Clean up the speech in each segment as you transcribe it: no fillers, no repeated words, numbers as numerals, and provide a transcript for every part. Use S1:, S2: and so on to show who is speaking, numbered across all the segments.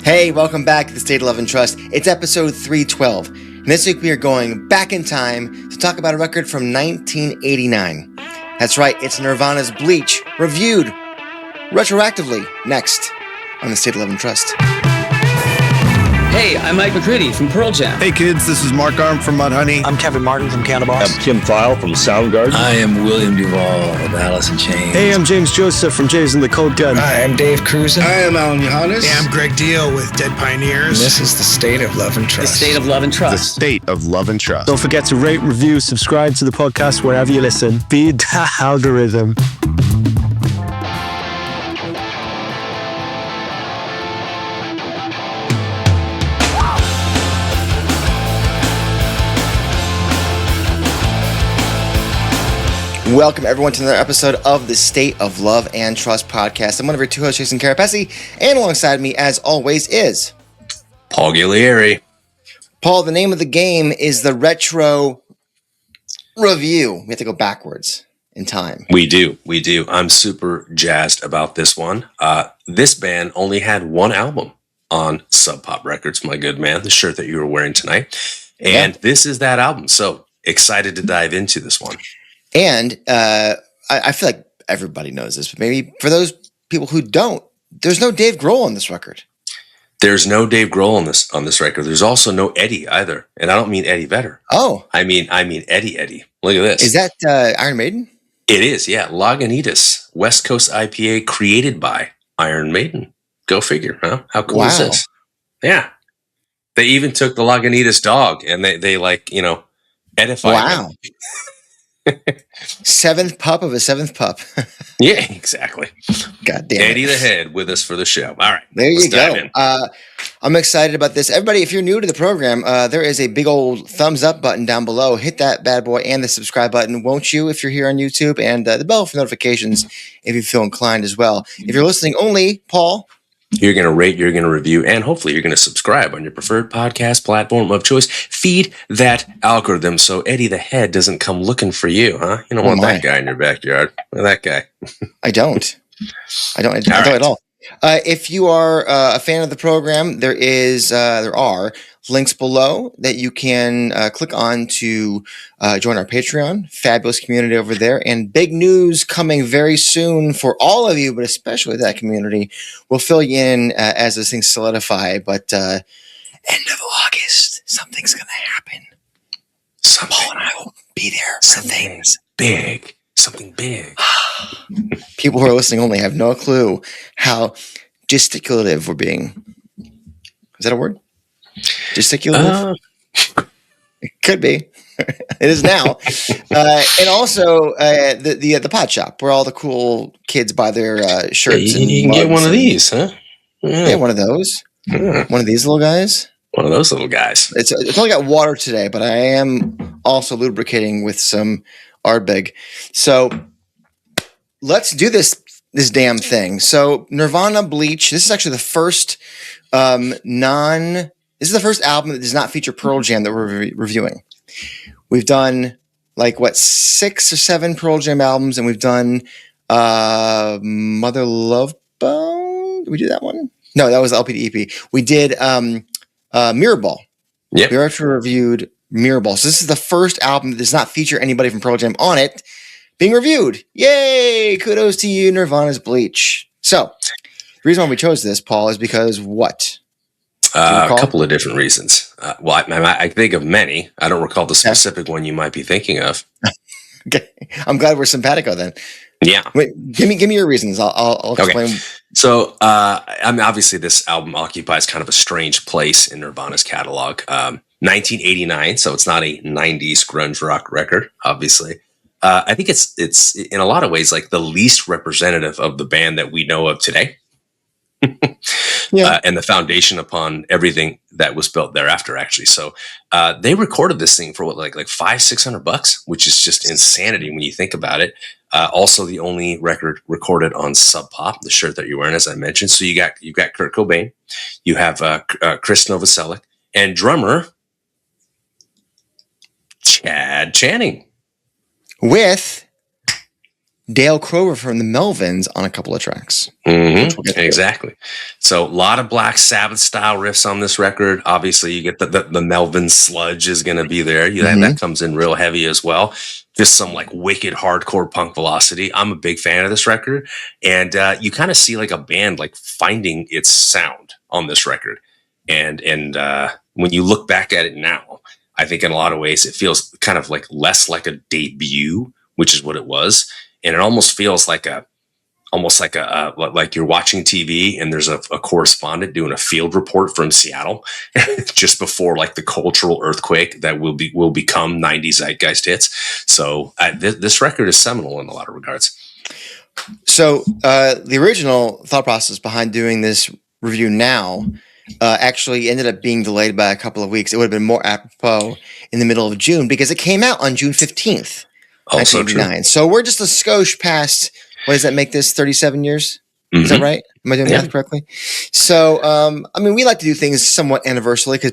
S1: Hey, welcome back to the State of Love and Trust. It's episode 312. And this week we are going back in time to talk about a record from 1989. That's right, it's Nirvana's Bleach, reviewed retroactively next on the State of Love and Trust.
S2: Hey, I'm Mike McCready from Pearl Jam.
S3: Hey kids, this is Mark Arm from Mudhoney.
S4: I'm Kevin Martin from Cannabis.
S5: I'm Kim Thile from Soundgarden.
S6: I am William Duvall of Alice in Chains.
S7: Hey, I'm James Joseph from James and the Cold Gun.
S8: Hi, I'm Dave Cruzen.
S9: I am Alan Johannes.
S10: Hey, I'm Greg Deal with Dead Pioneers.
S8: And this is the State of Love and Trust.
S2: The State of Love and Trust.
S3: The State of Love and Trust.
S7: Don't forget to rate, review, subscribe to the podcast wherever you listen. Feed the algorithm.
S1: Welcome, everyone, to another episode of the State of Love and Trust podcast. I'm one of your two hosts, Jason Kerepesi, and alongside me, as always, is
S6: Paul Ghiglieri.
S1: Paul. The name of the game is the Retro Review. We have to go backwards in time.
S6: We do. I'm super jazzed about this one. This band only had one album on Sub Pop Records, my good man, the shirt that you were wearing tonight. And This is that album. So excited to dive into this one.
S1: And I feel like everybody knows this, but maybe for those people who don't, there's no Dave Grohl on this record.
S6: There's no Dave Grohl on this record. There's also no Eddie either, and I don't mean Eddie Vedder.
S1: Oh,
S6: I mean Eddie. Look at this.
S1: Is that Iron Maiden?
S6: It is, yeah. Lagunitas, West Coast IPA, created by Iron Maiden. Go figure, huh? How cool is this? Yeah. They even took the Lagunitas dog, and they edified him.
S1: Seventh pup of a seventh pup.
S6: Yeah, exactly.
S1: God damn it.
S6: Eddie the Head with us for the show. All right.
S1: There you go. I'm excited about this. Everybody, if you're new to the program, there is a big old thumbs up button down below. Hit that bad boy and the subscribe button, won't you, if you're here on YouTube, and the bell for notifications if you feel inclined as well. If you're listening only, Paul,
S6: you're going to rate, you're going to review, and hopefully you're going to subscribe on your preferred podcast platform of choice. Feed that algorithm so Eddie the Head doesn't come looking for you, huh? You don't want that guy in your backyard. Look at that guy.
S1: I don't at all. If you are a fan of the program, there are links below that you can click on to join our Patreon. Fabulous community over there, and big news coming very soon for all of you, but especially that community. We'll fill you in as this things solidify. But end of August, something's going to happen. Paul and I will be there for things
S6: big. Something big.
S1: People who are listening only have no clue how gesticulative we're being. Is that a word? Gesticulative? It could be. It is now. And also the pot shop where all the cool kids buy their shirts.
S6: You can get one of these, huh?
S1: Yeah, one of those. Yeah. One of these little guys.
S6: One of those little guys.
S1: It's only got water today, but I am also lubricating with some Ardbeg. So let's do this damn thing. So Nirvana Bleach. This is actually the first This is the first album that does not feature Pearl Jam that we're reviewing. We've done 6 or 7 Pearl Jam albums, and we've done Mother Love Bone. Did we do that one? No, that was LP to EP. We did Mirrorball.
S6: Yep.
S1: We actually reviewed Mirrorball. So this is the first album that does not feature anybody from Pearl Jam on it being reviewed. Yay! Kudos to you, Nirvana's Bleach. So the reason why we chose this, Paul, is because what?
S6: A couple of different reasons. I think of many. I don't recall the specific one you might be thinking of.
S1: Okay. I'm glad we're simpatico then.
S6: Yeah.
S1: Wait, give me your reasons. I'll explain.
S6: Okay. So, obviously this album occupies kind of a strange place in Nirvana's catalog. 1989, so it's not a 90s grunge rock record, obviously. I think it's in a lot of ways like the least representative of the band that we know of today. And the foundation upon everything that was built thereafter, actually. So they recorded this thing for like $500-600, which is just insanity when you think about it. Also, the only record recorded on Sub Pop, the shirt that you're wearing, as I mentioned. So you've got Kurt Cobain, you have Chris Novoselic, and drummer Chad Channing.
S1: With Dale Crover from the Melvins on a couple of tracks.
S6: Exactly. So a lot of Black Sabbath style riffs on this record. Obviously, you get the Melvin sludge is going to be there. That comes in real heavy as well. Just some like wicked hardcore punk velocity. I'm a big fan of this record, and you kind of see like a band like finding its sound on this record. And when you look back at it now, I think in a lot of ways it feels kind of like less like a debut, which is what it was. And it almost feels like like you're watching TV and there's a correspondent doing a field report from Seattle just before like the cultural earthquake that will become 90s zeitgeist hits. So this record is seminal in a lot of regards.
S1: So the original thought process behind doing this review now actually ended up being delayed by a couple of weeks. It would have been more apropos in the middle of June because it came out on June 15th.
S6: Also true.
S1: So we're just a skosh past. What does that make this? 37 years? Is that right? Am I doing the math correctly? So, I mean, we like to do things somewhat anniversarially because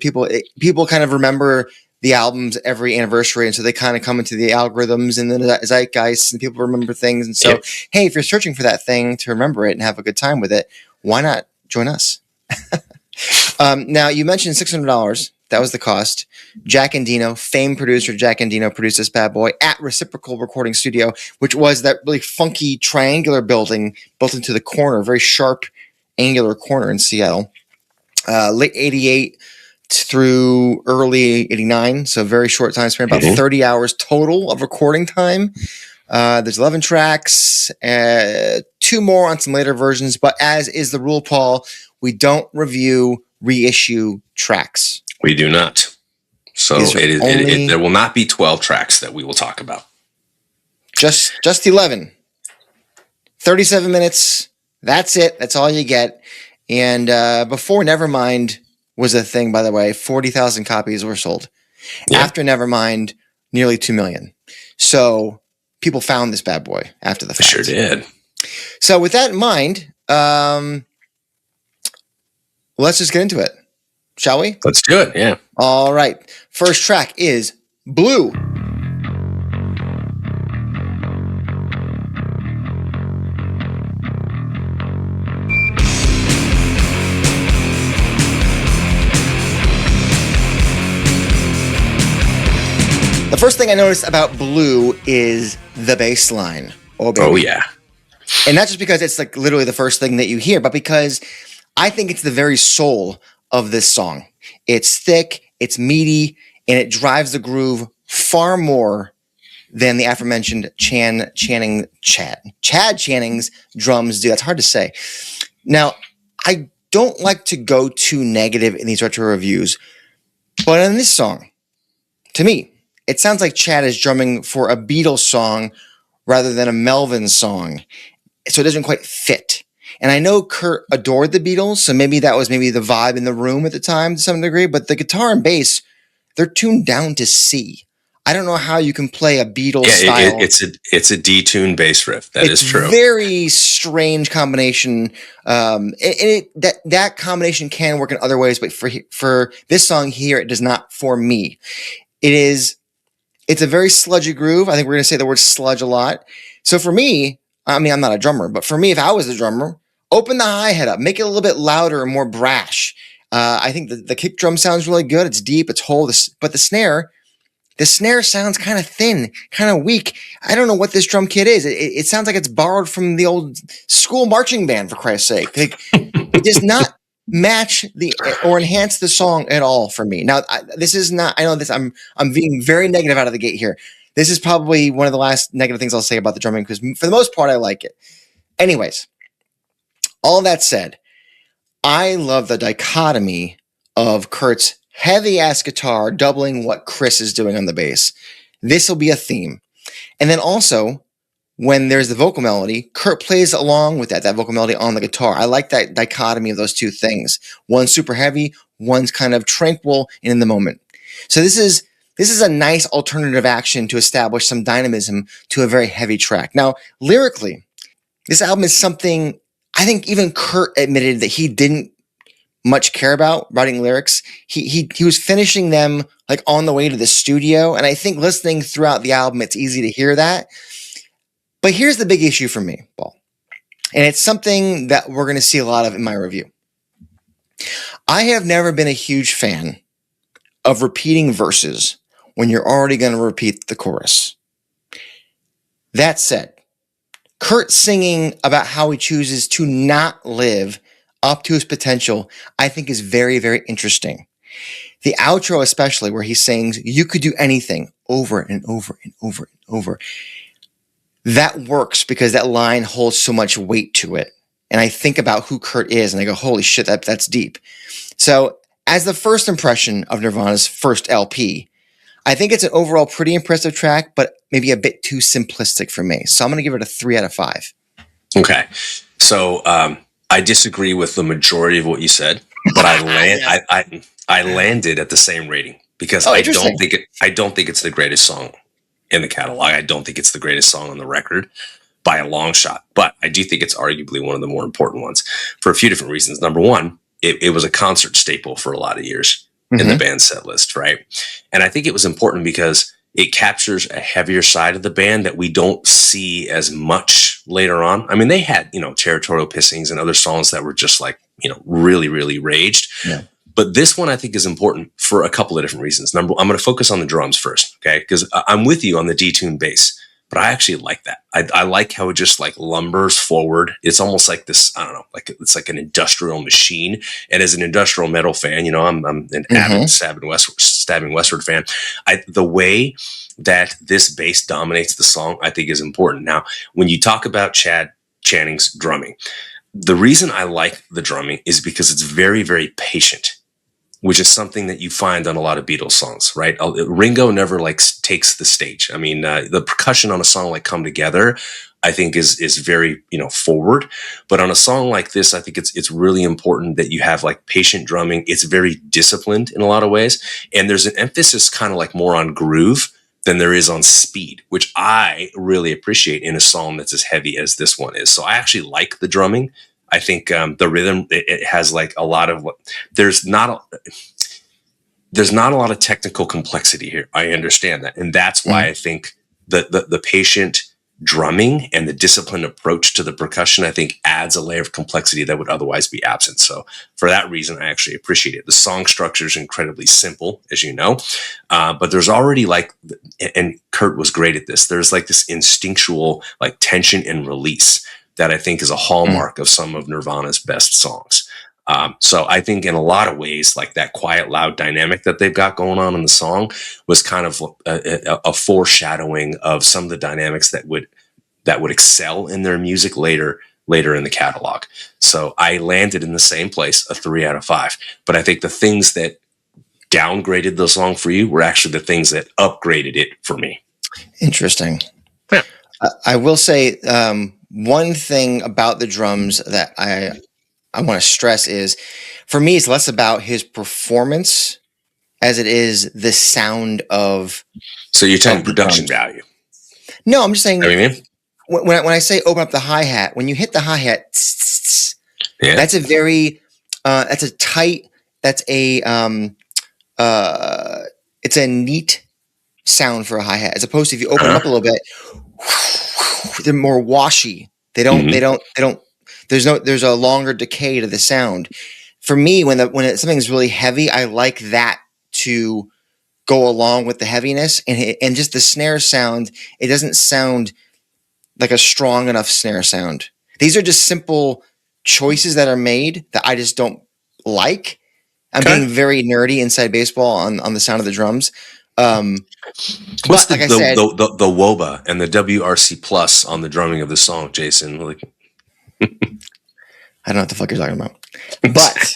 S1: people kind of remember the albums every anniversary, and so they kind of come into the algorithms and the zeitgeist, and people remember things. And so, hey, if you're searching for that thing to remember it and have a good time with it, why not join us? Now, you mentioned $600. That was the cost. Jack Endino, famed producer Jack Endino, produced this bad boy at Reciprocal Recording Studio, which was that really funky triangular building built into the corner, very sharp angular corner in Seattle. Late 88 through early 89, so very short time span, about 30 hours total of recording time. There's 11 tracks, 2 more on some later versions, but as is the rule, Paul, we don't review reissue tracks.
S6: We do not. So there will not be 12 tracks that we will talk about.
S1: Just 11. 37 minutes. That's it. That's all you get. And before Nevermind was a thing, by the way, 40,000 copies were sold. Yeah. After Nevermind, nearly 2 million. So people found this bad boy after the fact.
S6: Sure did.
S1: So with that in mind, let's just get into it. Shall we?
S6: Let's do it, yeah.
S1: All right. First track is Blue. The first thing I noticed about Blue is the bass line. Oh, baby.
S6: Oh, yeah.
S1: And not just because it's like literally the first thing that you hear, but because I think it's the very soul of this song. It's thick, it's meaty, and it drives the groove far more than the aforementioned Chad Channing's drums do. That's hard to say. Now, I don't like to go too negative in these retro reviews, but in this song, to me, it sounds like Chad is drumming for a Beatles song rather than a Melvin song. So it doesn't quite fit. And I know Kurt adored the Beatles, so maybe that was the vibe in the room at the time to some degree, but the guitar and bass, they're tuned down to C. I don't know how you can play a Beatles style.
S6: It's a detuned bass riff. It's true.
S1: Very strange combination. That combination can work in other ways, but for this song here, it does not for me. It's a very sludgy groove. I think we're going to say the word sludge a lot. So for me, I mean, I'm not a drummer, but for me, if I was a drummer, open the hi-hat up, make it a little bit louder and more brash. I think the kick drum sounds really good. It's deep, it's whole, but the snare sounds kind of thin, kind of weak. I don't know what this drum kit is. It sounds like it's borrowed from the old school marching band, for Christ's sake. It does not match or enhance the song at all for me. Now, this is not, I know this, I'm being very negative out of the gate here. This is probably one of the last negative things I'll say about the drumming, because for the most part, I like it. Anyways, all that said, I love the dichotomy of Kurt's heavy-ass guitar doubling what Chris is doing on the bass. This will be a theme. And then also, when there's the vocal melody, Kurt plays along with that vocal melody on the guitar. I like that dichotomy of those two things. One's super heavy, one's kind of tranquil and in the moment. So this is a nice alternative action to establish some dynamism to a very heavy track. Now, lyrically, this album is something I think even Kurt admitted that he didn't much care about writing lyrics. He was finishing them like on the way to the studio. And I think listening throughout the album, it's easy to hear that. But here's the big issue for me, Paul. And it's something that we're going to see a lot of in my review. I have never been a huge fan of repeating verses when you're already going to repeat the chorus. That said, Kurt singing about how he chooses to not live up to his potential, I think is very, very interesting. The outro especially, where he sings, "You could do anything," over and over and over and over. That works because that line holds so much weight to it. And I think about who Kurt is and I go, holy shit, that's deep. So as the first impression of Nirvana's first LP, I think it's an overall pretty impressive track, but maybe a bit too simplistic for me. So I'm going to give it a 3 out of 5.
S6: Okay. So I disagree with the majority of what you said, but I landed at the same rating because I don't think it's the greatest song in the catalog. I don't think it's the greatest song on the record by a long shot, but I do think it's arguably one of the more important ones for a few different reasons. Number one, it was a concert staple for a lot of years in the band set list, right? And I think it was important because it captures a heavier side of the band that we don't see as much later on. I mean, they had, Territorial Pissings and other songs that were just like, really, really raged. Yeah. But this one I think is important for a couple of different reasons. Number one, I'm going to focus on the drums first, okay? Because I'm with you on the detuned bass, but I actually like that. I like how it just like lumbers forward. It's almost like this, I don't know, like it's like an industrial machine. And as an industrial metal fan, I'm an avid Stabbing Westward fan. The way that this bass dominates the song, I think is important. Now, when you talk about Chad Channing's drumming, the reason I like the drumming is because it's very, very patient, which is something that you find on a lot of Beatles songs, right? Ringo never takes the stage. I mean, the percussion on a song like "Come Together," I think is very, forward. But on a song like this, I think it's really important that you have like patient drumming. It's very disciplined in a lot of ways. And there's an emphasis kind of like more on groove than there is on speed, which I really appreciate in a song that's as heavy as this one is. So I actually like the drumming. I think the rhythm, it has like a lot of, there's not a lot of technical complexity here. I understand that. And that's why I think the patient drumming and the disciplined approach to the percussion, I think adds a layer of complexity that would otherwise be absent. So for that reason, I actually appreciate it. The song structure is incredibly simple, as you know, but there's already and Kurt was great at this. There's like this instinctual like tension and release that I think is a hallmark of some of Nirvana's best songs. So I think in a lot of ways, like that quiet, loud dynamic that they've got going on in the song was kind of a foreshadowing of some of the dynamics that would excel in their music later in the catalog. So I landed in the same place, a 3 out of 5. But I think the things that downgraded the song for you were actually the things that upgraded it for me.
S1: Interesting.
S6: Yeah.
S1: I will say one thing about the drums that I want to stress is, for me, it's less about his performance as it is the sound of.
S6: So you're talking production value?
S1: No, I'm just saying.
S6: What do you mean?
S1: When I say open up the hi-hat, when you hit the hi-hat, that's a very, that's a tight, that's a, it's a neat sound for a hi-hat, as opposed to if you open it up a little bit, they're more washy. They don't. There's a longer decay to the sound. For me, when something's really heavy, I like that to go along with the heaviness and just the snare sound. It doesn't sound like a strong enough snare sound. These are just simple choices that are made that I just don't like. I'm being very nerdy inside baseball on the sound of the drums.
S6: What's the WOBA and the WRC plus on the drumming of the song, Jason?
S1: I don't know what the fuck you're talking about, but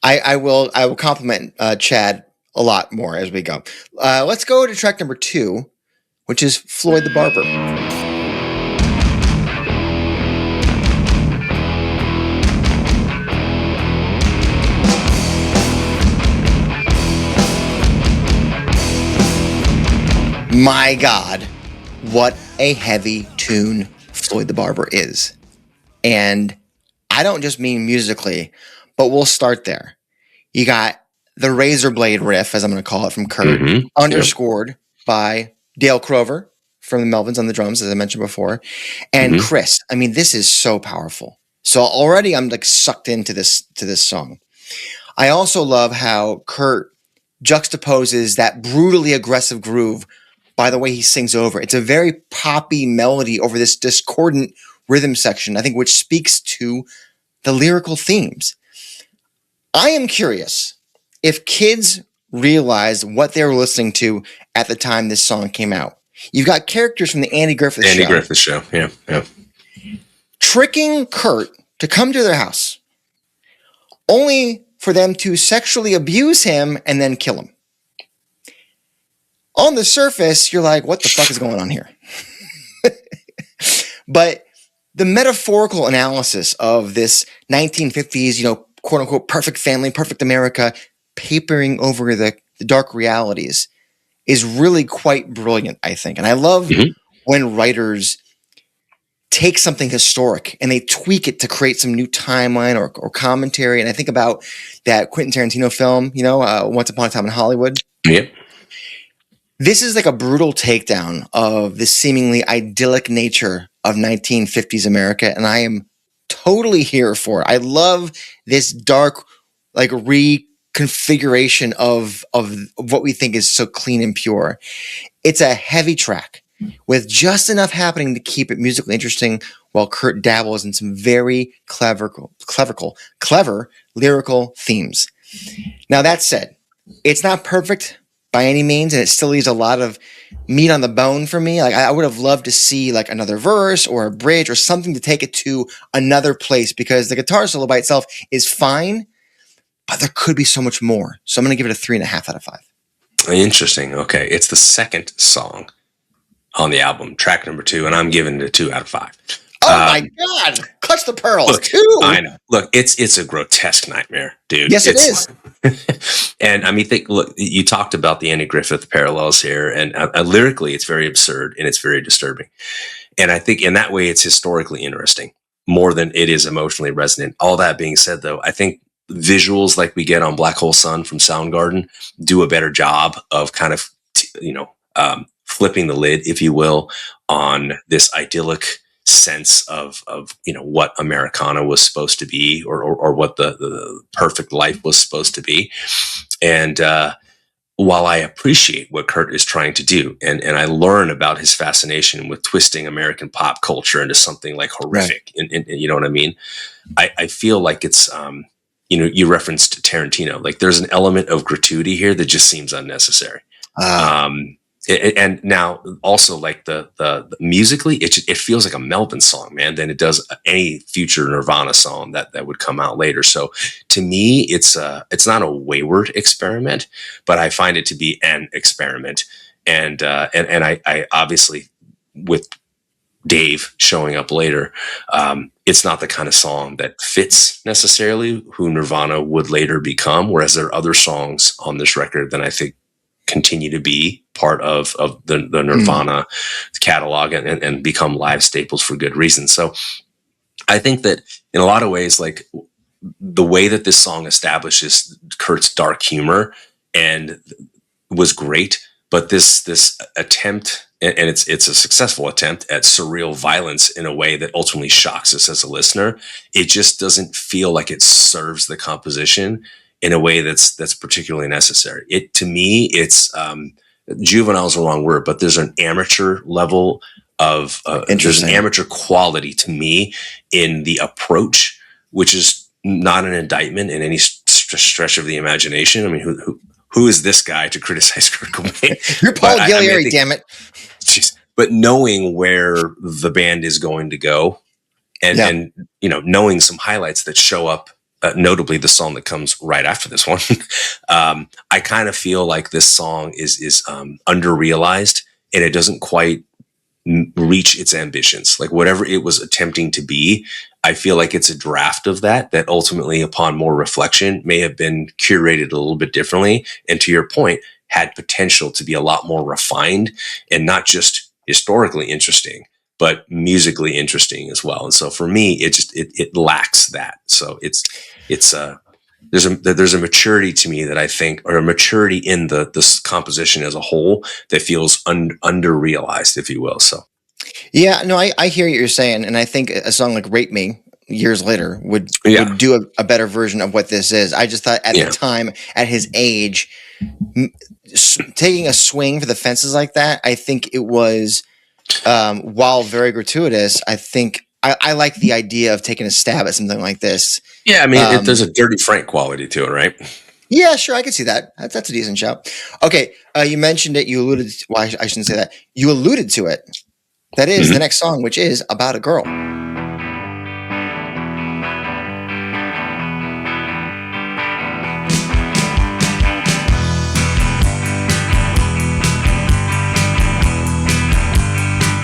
S1: I will compliment Chad a lot more as we go. Let's go to track number 2, which is Floyd the Barber. My God, what a heavy tune Floyd the Barber is. And I don't just mean musically, but we'll start there. You got the razor blade riff, as I'm going to call it, from Kurt, underscored by Dale Crover from the Melvins on the drums, as I mentioned before, and Chris. I mean, this is so powerful. So already I'm like sucked into this song. I also love how Kurt juxtaposes that brutally aggressive groove by the way he sings over. It's a very poppy melody over this discordant rhythm section, I think, which speaks to the lyrical themes. I am curious if kids realized what they were listening to at the time this song came out. You've got characters from the Andy Griffith Show.
S6: Yeah.
S1: Tricking Kurt to come to their house, only for them to sexually abuse him and then kill him. On the surface, you're like, what the fuck is going on here? But the metaphorical analysis of this 1950s, quote unquote, perfect family, perfect America, papering over the dark realities is really quite brilliant, I think. And I love when writers take something historic and they tweak it to create some new timeline or commentary. And I think about that Quentin Tarantino film, Once Upon a Time in Hollywood.
S6: Yep.
S1: This is like a brutal takedown of the seemingly idyllic nature of 1950s America. And I am totally here for it. I love this dark, like reconfiguration of what we think is so clean and pure. It's a heavy track with just enough happening to keep it musically interesting while Kurt dabbles in some very clever lyrical themes. Now, that said, it's not perfect by any means, and it still leaves a lot of meat on the bone for me. Like, I would have loved to see like another verse or a bridge or something to take it to another place, because the guitar solo by itself is fine, but there could be so much more. So I'm going to give it a 3.5 out of 5.
S6: Interesting. Okay. It's the second song on the album, track number 2, and I'm giving it a 2 out of 5.
S1: Oh my God! Clutch the pearls.
S6: Look,
S1: 2.
S6: I know. Look, it's a grotesque nightmare, dude.
S1: Yes, it is.
S6: And I mean, look, you talked about the Andy Griffith parallels here, and lyrically, it's very absurd and it's very disturbing. And I think in that way, it's historically interesting more than it is emotionally resonant. All that being said, though, I think visuals like we get on Black Hole Sun from Soundgarden do a better job of kind of, flipping the lid, if you will, on this idyllic sense of what Americana was supposed to be, or what the perfect life was supposed to be. And while I appreciate what Kurt is trying to do, and I learn about his fascination with twisting American pop culture into something like horrific, right. and you know what I mean? I feel like it's, you referenced Tarantino, like there's an element of gratuity here that just seems unnecessary. And now also like the musically, it feels like a Melvin song, man, than it does any future Nirvana song that would come out later. So to me, it's not a wayward experiment, but I find it to be an experiment. And I obviously, with Dave showing up later, it's not the kind of song that fits necessarily who Nirvana would later become. Whereas there are other songs on this record that I think continue to be part of the Nirvana catalog and become live staples for good reason. So I think that in a lot of ways, like the way that this song establishes Kurt's dark humor and was great, but this attempt, and it's a successful attempt at surreal violence in a way that ultimately shocks us as a listener. It just doesn't feel like it serves the composition in a way that's particularly necessary. To me, it's juvenile is the wrong word, but there's an amateur level of there's an amateur quality to me in the approach, which is not an indictment in any stretch of the imagination. I mean, who is this guy to criticize Kurt Cobain?
S1: You're Paul Ghiglieri, damn it.
S6: Geez, but knowing where the band is going to go, and knowing some highlights that show up. Notably, the song that comes right after this one, I kind of feel like this song is under-realized, and it doesn't quite reach its ambitions. Like whatever it was attempting to be, I feel like it's a draft of that ultimately, upon more reflection, may have been curated a little bit differently. And to your point, had potential to be a lot more refined and not just historically interesting, but musically interesting as well. And so for me, it lacks that. So it's there's a maturity to me that I think, or a maturity in this composition as a whole that feels under realized, if you will. So
S1: Yeah, no, I hear what you're saying, and I think a song like "Rape Me" years later would do a better version of what this is. I just thought at the time, at his age, taking a swing for the fences like that, I think it was, while very gratuitous, I think I like the idea of taking a stab at something like this.
S6: Yeah, I mean, there's a Dirty Frank quality to it, right?
S1: Yeah, sure, I can see that. That's a decent shout. Okay, you mentioned it. You alluded. Well, I shouldn't say that. You alluded to it. That is the next song, which is About a Girl.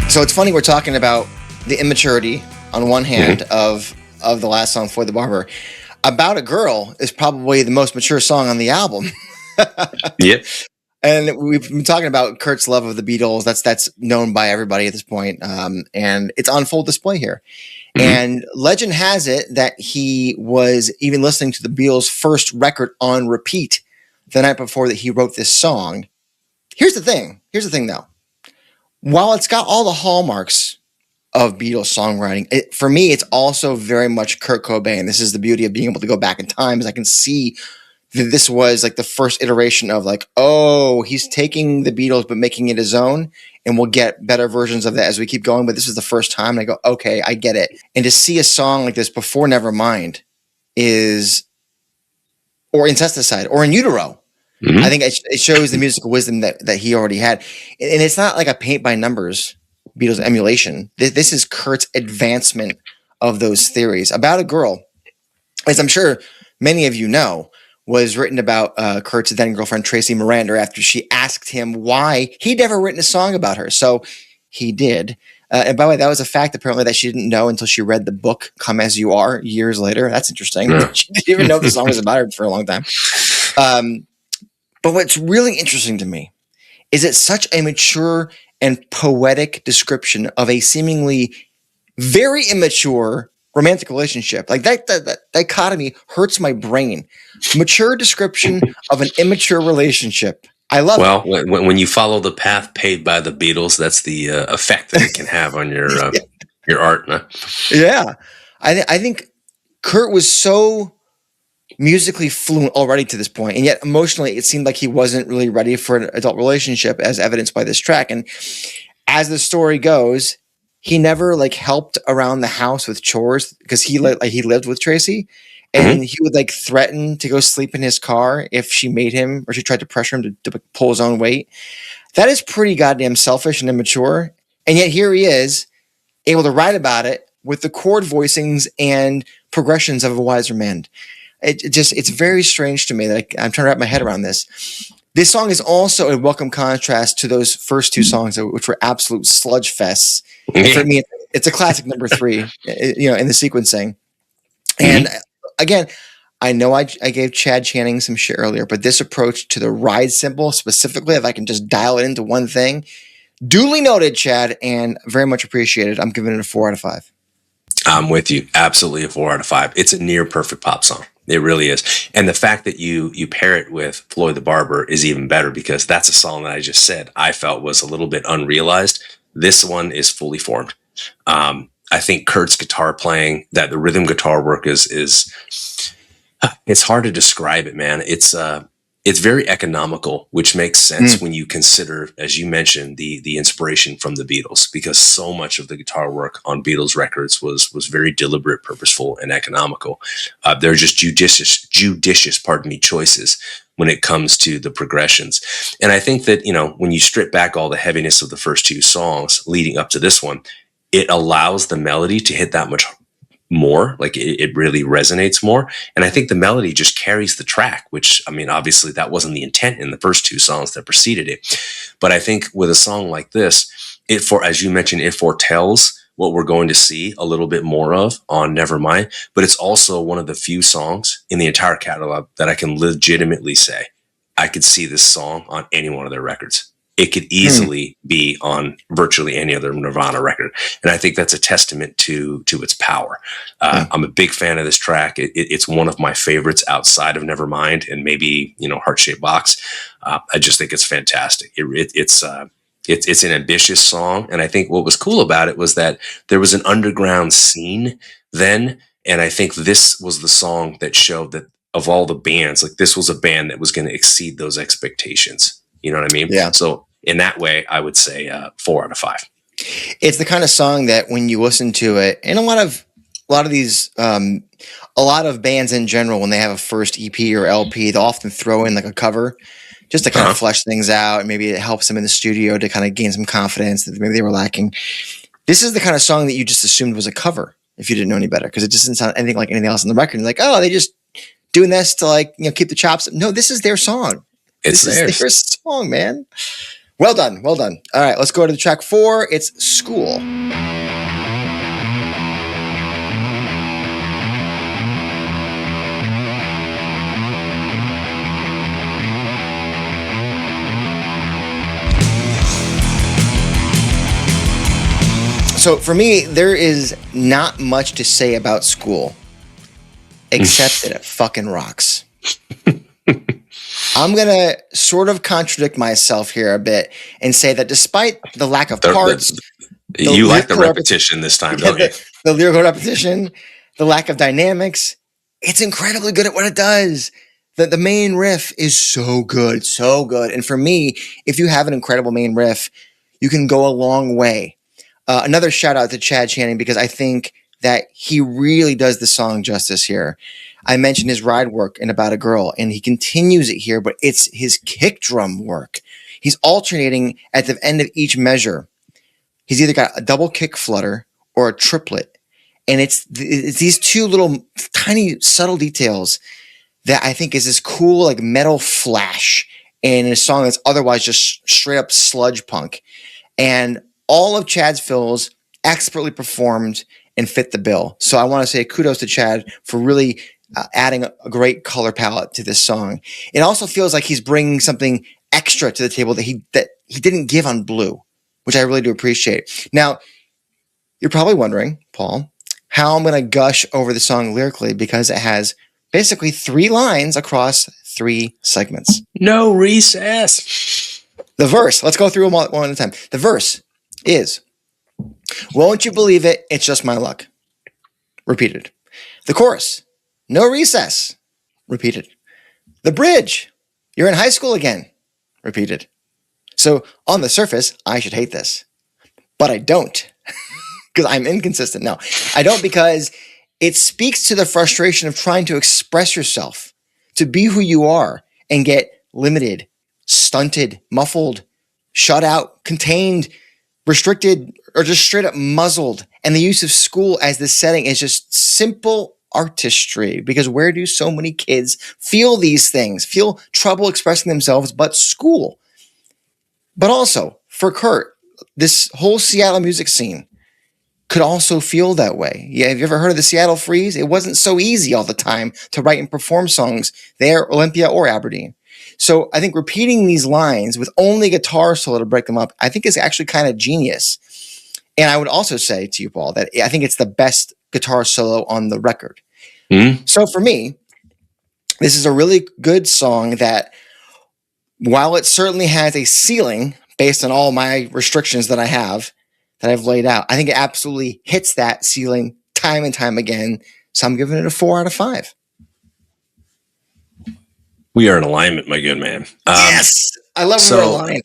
S1: So it's funny we're talking about the immaturity on one hand of the last song, Floyd the Barber. About a Girl is probably the most mature song on the album.
S6: Yep.
S1: And we've been talking about Kurt's love of the Beatles. That's known by everybody at this point. And it's on full display here. And legend has it that he was even listening to the Beatles' first record on repeat the night before that he wrote this song. Here's the thing though. While it's got all the hallmarks of Beatles songwriting, for me, it's also very much Kurt Cobain. This is the beauty of being able to go back in time, is I can see that this was like the first iteration of like, oh, he's taking the Beatles but making it his own, and we'll get better versions of that as we keep going. But this is the first time, and I go, okay, I get it. And to see a song like this before Nevermind or Incesticide, or In Utero, I think it shows the musical wisdom that he already had. And it's not like a paint by numbers Beatles emulation. This is Kurt's advancement of those theories. About a Girl, as I'm sure many of you know, was written about Kurt's then girlfriend Tracy Miranda after she asked him why he'd ever written a song about her. So he did. And by the way, that was a fact apparently that she didn't know until she read the book Come As You Are years later. That's interesting. She didn't even know the song was about her for a long time. But what's really interesting to me is it's such a mature and poetic description of a seemingly very immature romantic relationship. Like that dichotomy hurts my brain. Mature description of an immature relationship. I love it.
S6: Well, when you follow the path paved by the Beatles, that's the effect that it can have on your art. Huh?
S1: Yeah. I think Kurt was so musically fluent already to this point, and yet emotionally it seemed like he wasn't really ready for an adult relationship, as evidenced by this track. And as the story goes, he never like helped around the house with chores because he lived with Tracy, and he would like threaten to go sleep in his car if she made him, or she tried to pressure him to pull his own weight. That is pretty goddamn selfish and immature. And yet here he is, able to write about it with the chord voicings and progressions of a wiser man. It's very strange to me that I'm trying to wrap my head around this. This song is also a welcome contrast to those first two songs, which were absolute sludge fests. And for me, it's a classic number 3, in the sequencing. And again, I know I gave Chad Channing some shit earlier, but this approach to the ride cymbal specifically, if I can just dial it into one thing, duly noted, Chad, and very much appreciated. I'm giving it a 4 out of 5.
S6: I'm with you. Absolutely a 4 out of 5. It's a near perfect pop song. It really is. And the fact that you pair it with Floyd the Barber is even better, because that's a song that I just said I felt was a little bit unrealized. This one is fully formed. I think Kurt's guitar playing, that the rhythm guitar work is it's hard to describe it, man. It's very economical, which makes sense when you consider, as you mentioned, the inspiration from the Beatles, because so much of the guitar work on Beatles records was very deliberate, purposeful, and economical. They're just judicious, choices when it comes to the progressions. And I think that, when you strip back all the heaviness of the first two songs leading up to this one, it allows the melody to hit that much more, like it really resonates more. And I think the melody just carries the track, which, obviously that wasn't the intent in the first two songs that preceded it. But I think with a song like this, as you mentioned, it foretells what we're going to see a little bit more of on Nevermind. But it's also one of the few songs in the entire catalog that I can legitimately say I could see this song on any one of their records. it could easily be on virtually any other Nirvana record. And I think that's a testament to its power. I'm a big fan of this track. It's one of my favorites outside of Nevermind and maybe, Heart-Shaped Box. I just think it's fantastic. It's an ambitious song. And I think what was cool about it was that there was an underground scene then. And I think this was the song that showed that of all the bands, like this was a band that was going to exceed those expectations. You know what I mean?
S1: Yeah.
S6: So in that way, I would say 4 out of 5.
S1: It's the kind of song that when you listen to it, and a lot of these, a lot of bands in general, when they have a first EP or LP, they'll often throw in like a cover just to kind of flesh things out. And maybe it helps them in the studio to kind of gain some confidence that maybe they were lacking. This is the kind of song that you just assumed was a cover if you didn't know any better, because it just didn't sound anything like anything else on the record. You're like, oh, they just doing this to keep the chops. No, this is their song. This is their song, man. Well done. Well done. All right, let's go to the track 4. It's School. So for me, there is not much to say about School, except that it fucking rocks. I'm going to sort of contradict myself here a bit and say that despite the lack of parts...
S6: You like the repetition this time, don't you?
S1: The lyrical repetition, the lack of dynamics, it's incredibly good at what it does. The main riff is so good, so good. And for me, if you have an incredible main riff, you can go a long way. Another shout out to Chad Channing, because I think that he really does the song justice here. I mentioned his ride work in About a Girl, and he continues it here, but it's his kick drum work. He's alternating at the end of each measure. He's either got a double kick flutter or a triplet. And it's these two little tiny subtle details that I think is this cool like metal flash in a song that's otherwise just straight up sludge punk. And all of Chad's fills expertly performed and fit the bill. So I want to say kudos to Chad for really adding a great color palette to this song. It also feels like he's bringing something extra to the table that he didn't give on Blue, which I really do appreciate. Now, you're probably wondering, Paul, how I'm going to gush over the song lyrically, because it has basically 3 lines across 3 segments.
S6: No recess.
S1: The verse, let's go through them one at a time. The verse is, won't you believe it? It's just my luck. Repeated. The chorus, no recess. Repeated. The bridge, you're in high school again. Repeated. So on the surface, I should hate this, but I don't, because I'm inconsistent. No, I don't, because it speaks to the frustration of trying to express yourself, to be who you are, and get limited, stunted, muffled, shut out, contained, restricted, or just straight up muzzled. And the use of school as the setting is just simple artistry, because where do so many kids feel these things, feel trouble expressing themselves, but school? But also, for Kurt, this whole Seattle music scene could also feel that way. Yeah, have you ever heard of the Seattle Freeze? It wasn't so easy all the time to write and perform songs there, Olympia or Aberdeen. So I think repeating these lines with only guitar solo to break them up, I think is actually kind of genius. And I would also say to you, Paul, that I think it's the best guitar solo on the record. Mm-hmm. So for me, this is a really good song that, while it certainly has a ceiling based on all my restrictions that I've laid out, I think it absolutely hits that ceiling time and time again. So I'm giving it a 4 out of 5.
S6: We are in alignment, my good man.
S1: Yes! I love when we're aligned.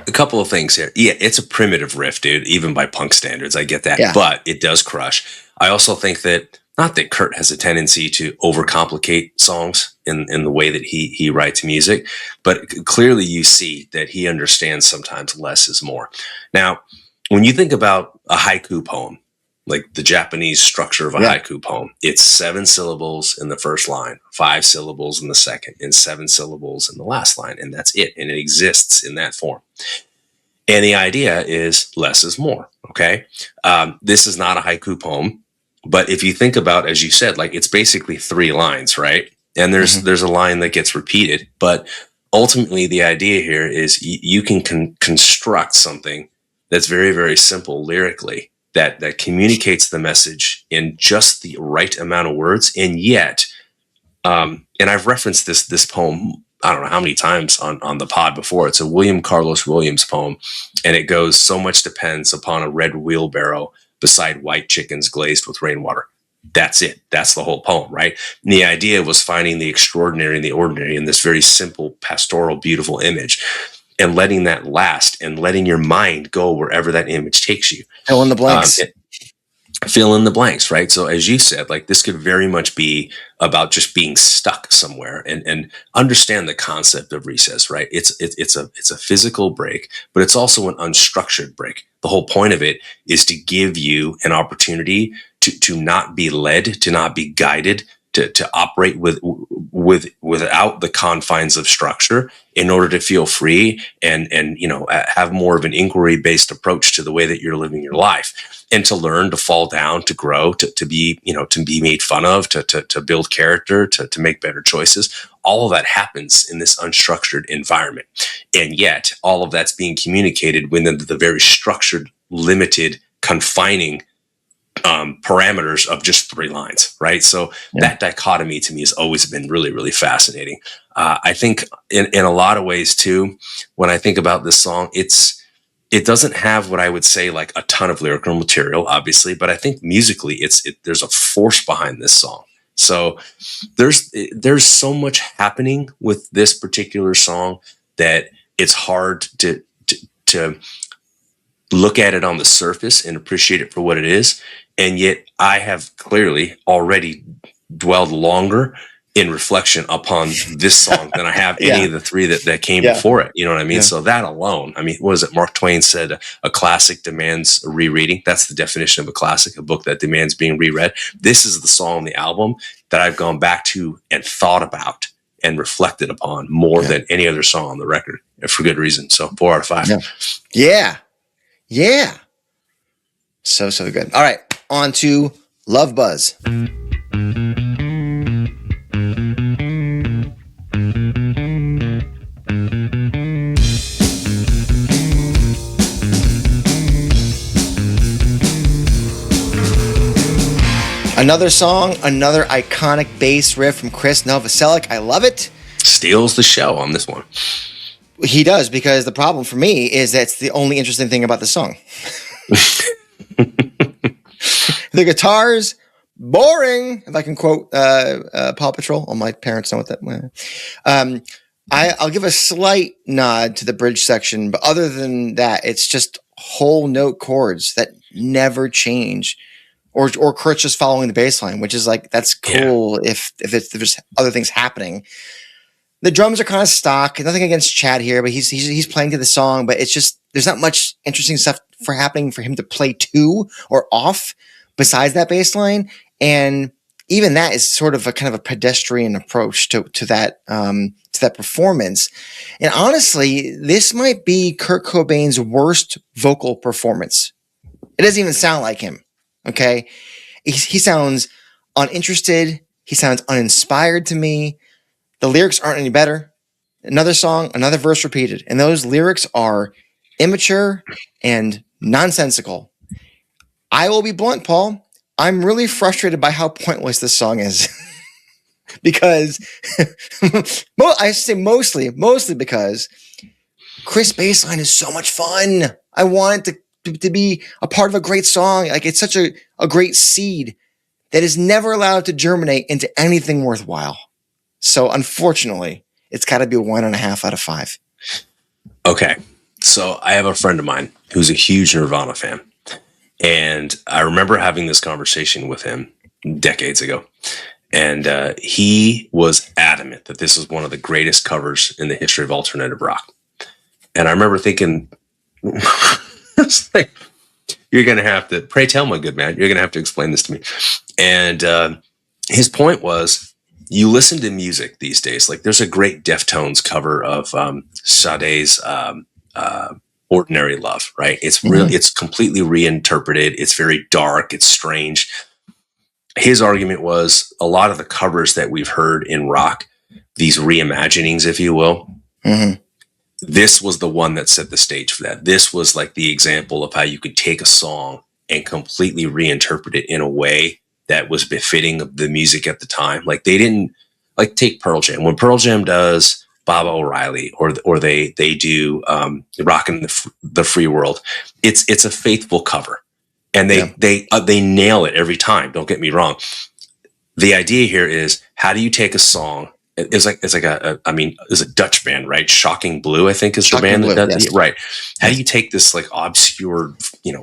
S6: A couple of things here. Yeah, it's a primitive riff, dude, even by punk standards. I get that. Yeah. But it does crush. I also think that, not that Kurt has a tendency to overcomplicate songs in the way that he writes music, but clearly you see that he understands sometimes less is more. Now, when you think about a haiku poem, like the Japanese structure of a haiku poem, it's 7 syllables in the first line, 5 syllables in the second, and 7 syllables in the last line, and that's it. And it exists in that form. And the idea is less is more, okay? This is not a haiku poem, but if you think about, as you said, like it's basically 3 lines, right? And there's a line that gets repeated, but ultimately the idea here is you can construct something that's very, very simple lyrically that communicates the message in just the right amount of words. And yet, and I've referenced this poem, I don't know how many times on the pod before. It's a William Carlos Williams poem, and it goes, "So much depends upon a red wheelbarrow beside white chickens glazed with rainwater." That's it. That's the whole poem, right? And the idea was finding the extraordinary and the ordinary in this very simple, pastoral, beautiful image, and letting that last and letting your mind go wherever that image takes you.
S1: Fill in the blanks.
S6: Fill in the blanks, right? So as you said, like, this could very much be about just being stuck somewhere, and understand the concept of recess, right? It's a physical break, but it's also an unstructured break. The whole point of it is to give you an opportunity to not be led, to not be guided, to operate without the confines of structure, in order to feel free and have more of an inquiry-based approach to the way that you're living your life, and to learn, to fall down, to grow, to be made fun of, to build character, to make better choices. All of that happens in this unstructured environment. And yet all of that's being communicated within the very structured, limited, confining parameters of just 3 lines, right? So that dichotomy to me has always been really, really fascinating. I think in a lot of ways too, when I think about this song, it doesn't have what I would say like a ton of lyrical material, obviously, but I think musically there's a force behind this song. So there's so much happening with this particular song that it's hard to look at it on the surface and appreciate it for what it is. And yet I have clearly already dwelled longer in reflection upon this song than I have any of the 3 that came before it. You know what I mean? So that alone, I mean, what is it? Mark Twain said, a classic demands a rereading. That's the definition of a classic, a book that demands being reread. This is the song on the album that I've gone back to and thought about and reflected upon more than any other song on the record, for good reason. So 4 out of 5.
S1: Yeah. So good. All right. On to Love Buzz. Another song, another iconic bass riff from Chris Novoselic. I love it.
S6: Steals the show on this one.
S1: He does, because the problem for me is that's the only interesting thing about the song. The guitars, boring. If I can quote Paw Patrol. All my parents know what that. I'll give a slight nod to the bridge section, but other than that, it's just whole note chords that never change, or Kurt's just following the bass line, which is like, that's cool if there's other things happening. The drums are kind of stock. Nothing against Chad here, but he's playing to the song, but it's just, there's not much interesting stuff happening for him to play to or off besides that bass line. And even that is sort of a kind of a pedestrian approach to that performance. And honestly, this might be Kurt Cobain's worst vocal performance. It doesn't even sound like him. Okay. He sounds uninterested. He sounds uninspired to me. The lyrics aren't any better. Another song, another verse repeated. And those lyrics are immature and nonsensical. I will be blunt, Paul. I'm really frustrated by how pointless this song is. Because, I say mostly because Chris' bass line is so much fun. I want it to be a part of a great song. Like, it's such a great seed that is never allowed to germinate into anything worthwhile. So unfortunately, it's got to be 1.5 out of 5.
S6: Okay. So I have a friend of mine who's a huge Nirvana fan. And I remember having this conversation with him decades ago. And he was adamant that this was one of the greatest covers in the history of alternative rock. And I remember thinking, it's like, you're going to have to, pray tell, my good man, you're going to have to explain this to me. And his point was, you listen to music these days, like there's a great Deftones cover of Sade's Ordinary Love, right? It's really, it's completely reinterpreted. It's very dark. It's strange. His argument was a lot of the covers that we've heard in rock, these reimaginings, if you will,
S1: Mm-hmm.
S6: This was the one that set the stage for that. This was like the example of how you could take a song and completely reinterpret it in a way that was befitting of the music at the time. Like they didn't like take Pearl Jam. When Pearl Jam does Baba O'Reilly or they do Rockin' the Free World, it's a faithful cover. And they nail it every time. Don't get me wrong. The idea here is, how do you take a song? It's like a Dutch band, right? Shocking Blue, I think, is Shocking the band Blue, that does it, right? How do you take this like obscure,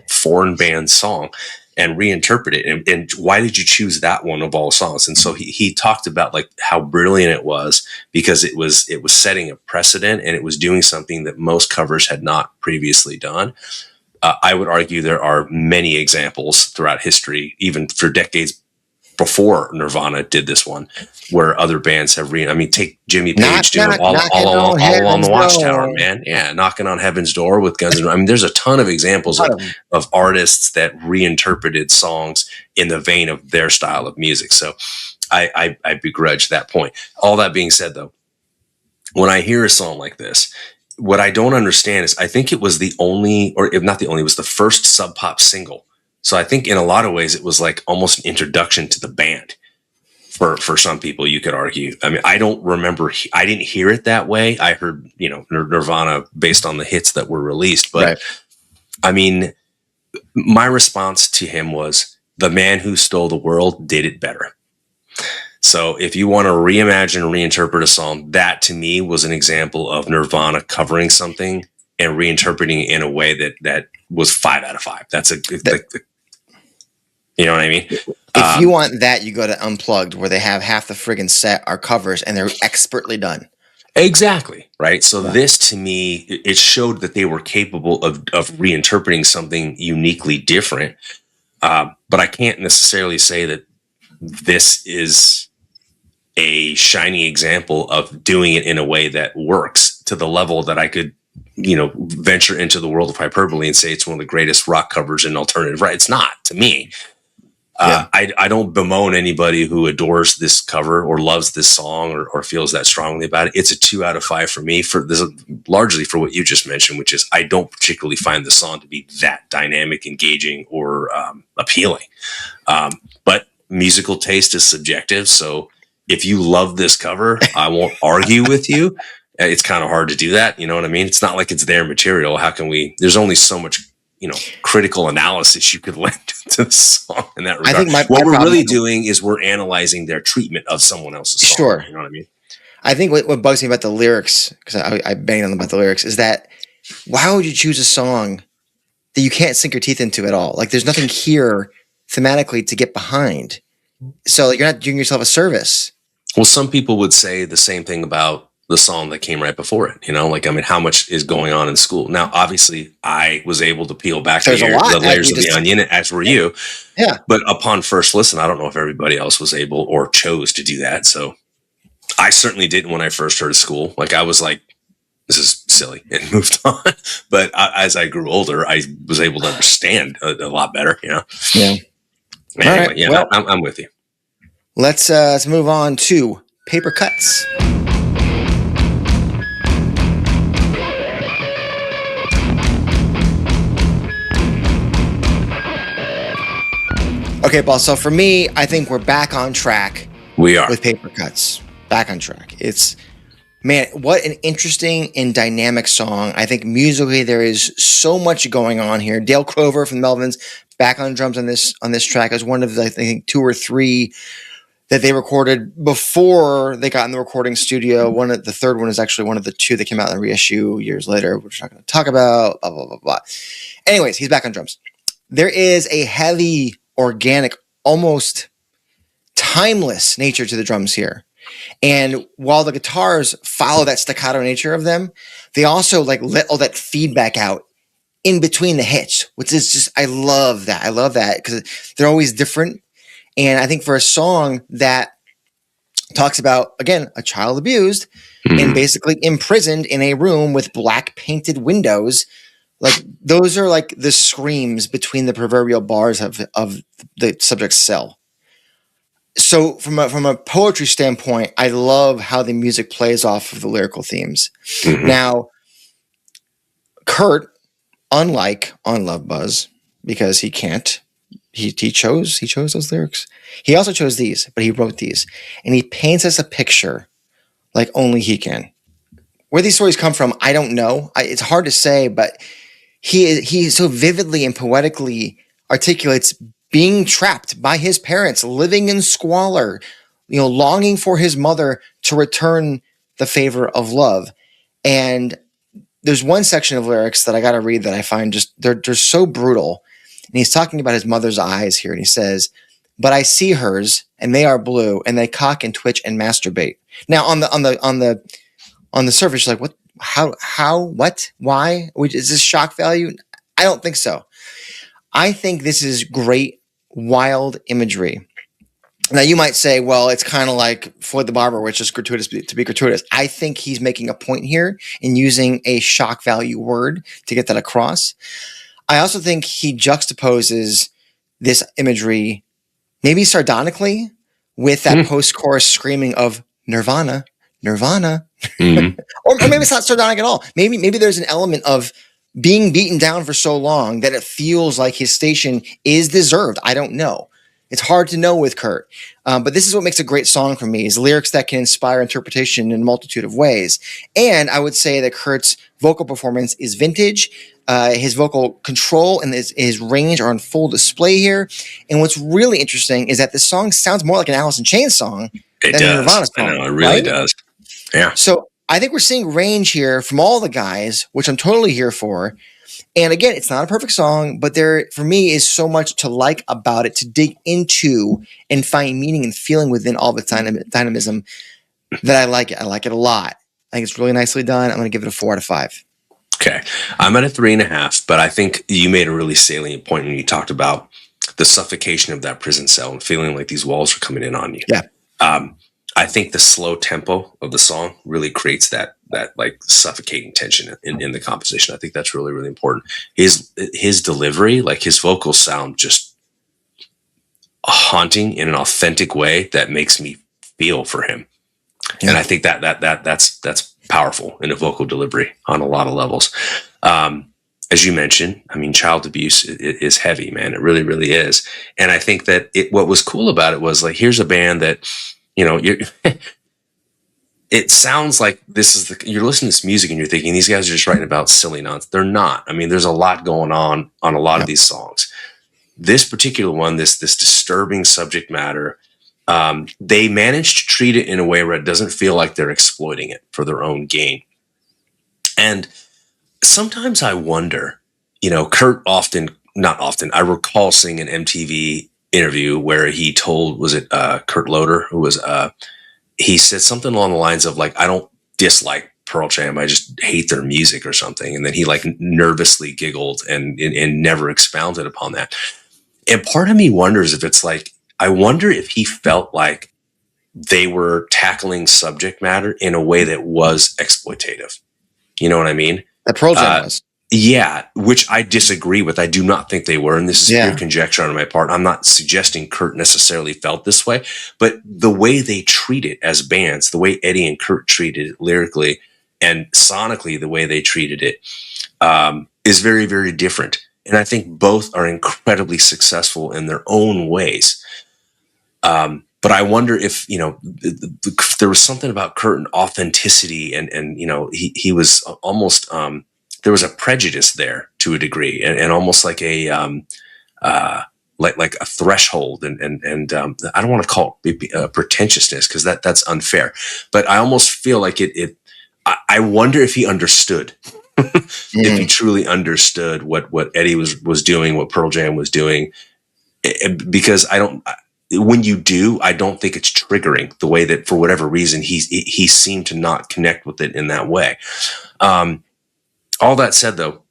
S6: foreign band song and reinterpret it? And why did you choose that one of all songs? And so he talked about like how brilliant it was, because it was setting a precedent, and it was doing something that most covers had not previously done. I would argue there are many examples throughout history, even for decades before Nirvana did this one, where other bands have take Jimmy Page doing all along the Watchtower, man. Yeah, Knocking on Heaven's Door with Guns N' Roses. There's a ton of examples of artists that reinterpreted songs in the vein of their style of music. So I begrudge that point. All that being said, though, when I hear a song like this, what I don't understand is, I think it was the only, or if not the only, it was the first Sub Pop single. So I think in a lot of ways it was like almost an introduction to the band for some people, you could argue. I don't remember. I didn't hear it that way. I heard, Nirvana based on the hits that were released. But right. My response to him was, the man who stole the world did it better. So if you want to reimagine or reinterpret a song, that to me was an example of Nirvana covering something and reinterpreting it in a way that was 5 out of 5. That's you know what I mean?
S1: If you want that, you go to Unplugged, where they have half the friggin' set are covers, and they're expertly done.
S6: Exactly. Right. So this, to me, it showed that they were capable of reinterpreting something uniquely different. But I can't necessarily say that this is a shining example of doing it in a way that works to the level that I could, venture into the world of hyperbole and say it's one of the greatest rock covers in alternative. Right. It's not, to me. I don't bemoan anybody who adores this cover or loves this song or feels that strongly about it. It's a 2 out of 5 for me, for this, largely for what you just mentioned, which is I don't particularly find the song to be that dynamic, engaging, or appealing. But musical taste is subjective. So if you love this cover, I won't argue with you. It's kind of hard to do that. You know what I mean? It's not like it's their material. How can we? There's only so much critical analysis you could lend to the song in that regard. I think what we're really doing is we're analyzing their treatment of someone else's song.
S1: Sure.
S6: You know what I mean?
S1: I think what bugs me about the lyrics, because I banged on them about the lyrics, is that why would you choose a song that you can't sink your teeth into at all? Like, there's nothing here thematically to get behind. So you're not doing yourself a service.
S6: Well, some people would say the same thing about the song that came right before it. How much is going on in school? Now, obviously, I was able to peel back the layers of the onion, as were you.
S1: Yeah.
S6: But upon first listen, I don't know if everybody else was able or chose to do that. So I certainly didn't when I first heard of School. I was like, this is silly, and moved on. But as I grew older, I was able to understand a lot better,
S1: Yeah.
S6: Anyway,
S1: right. Well,
S6: I'm with you.
S1: Let's move on to Paper Cuts. Okay, Paul. So for me, I think we're back on track.
S6: We are
S1: with Paper Cuts. Back on track. Man, what an interesting and dynamic song. I think musically there is so much going on here. Dale Crover from the Melvins back on drums on this track as one of the, I think, 2 or 3 that they recorded before they got in the recording studio. The third one is actually one of the 2 that came out in the reissue years later, which we're not going to talk about. Blah, blah, blah, blah. Anyways, he's back on drums. There is a heavy, organic, almost timeless nature to the drums here. And while the guitars follow that staccato nature of them, they also let all that feedback out in between the hits, which is just, I love that. I love that because they're always different. And I think for a song that talks about, again, a child abused and basically imprisoned in a room with black painted windows, those are like the screams between the proverbial bars of the subject's cell. So from a poetry standpoint, I love how the music plays off of the lyrical themes.
S6: Mhm.
S1: Now, Kurt, unlike on Love Buzz, because he can't, he chose those lyrics. He also chose these, but he wrote these, and he paints us a picture like only he can. Where these stories come from, I don't know. It's hard to say, but he so vividly and poetically articulates being trapped by his parents, living in squalor, longing for his mother to return the favor of love. And there's one section of lyrics that I got to read that I find just they're so brutal. And he's talking about his mother's eyes here, and he says, "But I see hers, and they are blue, and they cock and twitch and masturbate." Now, on the surface, you're like, what? How? What? Why? Is this shock value? I don't think so. I think this is great, wild imagery. Now, you might say, well, it's kind of like Floyd the Barber, which is gratuitous to be gratuitous. I think he's making a point here in using a shock value word to get that across. I also think he juxtaposes this imagery, maybe sardonically, with that post-chorus screaming of Nirvana, Nirvana.
S6: Mhm.
S1: or maybe it's not sardonic at all. Maybe there's an element of being beaten down for so long that it feels like his station is deserved. I don't know. It's hard to know with Kurt. But this is what makes a great song for me, is lyrics that can inspire interpretation in a multitude of ways. And I would say that Kurt's vocal performance is vintage. His vocal control and his range are on full display here. And what's really interesting is that this song sounds more like an Alice in Chains song
S6: It
S1: than a
S6: does.
S1: Nirvana song.
S6: I know, it really
S1: right?
S6: does. Yeah.
S1: So I think we're seeing range here from all the guys, which I'm totally here for. And again, it's not a perfect song, but there, for me, is so much to like about it, to dig into and find meaning and feeling within all the dynamism that I like it. I like it a lot. I think it's really nicely done. I'm going to give it a 4 out of 5.
S6: Okay. I'm at a 3.5, but I think you made a really salient point when you talked about the suffocation of that prison cell and feeling like these walls are coming in on you.
S1: Yeah.
S6: I think the slow tempo of the song really creates that like suffocating tension in the composition. I think that's really, really important. His delivery, like his vocals sound just haunting in an authentic way that makes me feel for him. Yeah. And I think that's powerful in a vocal delivery on a lot of levels. As you mentioned, I mean, child abuse is heavy, man. It really, really is. And I think that what was cool about it was like, here's a band that, it sounds like you're listening to this music and you're thinking these guys are just writing about silly nonsense. They're not. I mean, there's a lot going on a lot of these songs. This particular one, this disturbing subject matter, they managed to treat it in a way where it doesn't feel like they're exploiting it for their own gain. And sometimes I wonder, Kurt not often, I recall seeing an MTV interview where he told, was it Kurt Loder, who was, he said something along the lines of like, I don't dislike Pearl Jam, I just hate their music or something. And then he like nervously giggled and never expounded upon that. And part of me wonders if it's like, I wonder if he felt like they were tackling subject matter in a way that was exploitative. You know what I mean?
S1: That Pearl Jam was.
S6: Yeah, which I disagree with. I do not think they were, and this is pure conjecture on my part. I'm not suggesting Kurt necessarily felt this way, but the way they treat it as bands, the way Eddie and Kurt treated it lyrically and sonically, the way they treated it is very, very different. And I think both are incredibly successful in their own ways. But I wonder if, there was something about Kurt and authenticity and he was almost, there was a prejudice there to a degree and almost like a, like a threshold and I don't want to call it pretentiousness because that's unfair, but I almost feel like I wonder if he understood, if he truly understood what Eddie was doing, what Pearl Jam was doing, because when you do, I don't think it's triggering the way that for whatever reason he seemed to not connect with it in that way. All that said, though,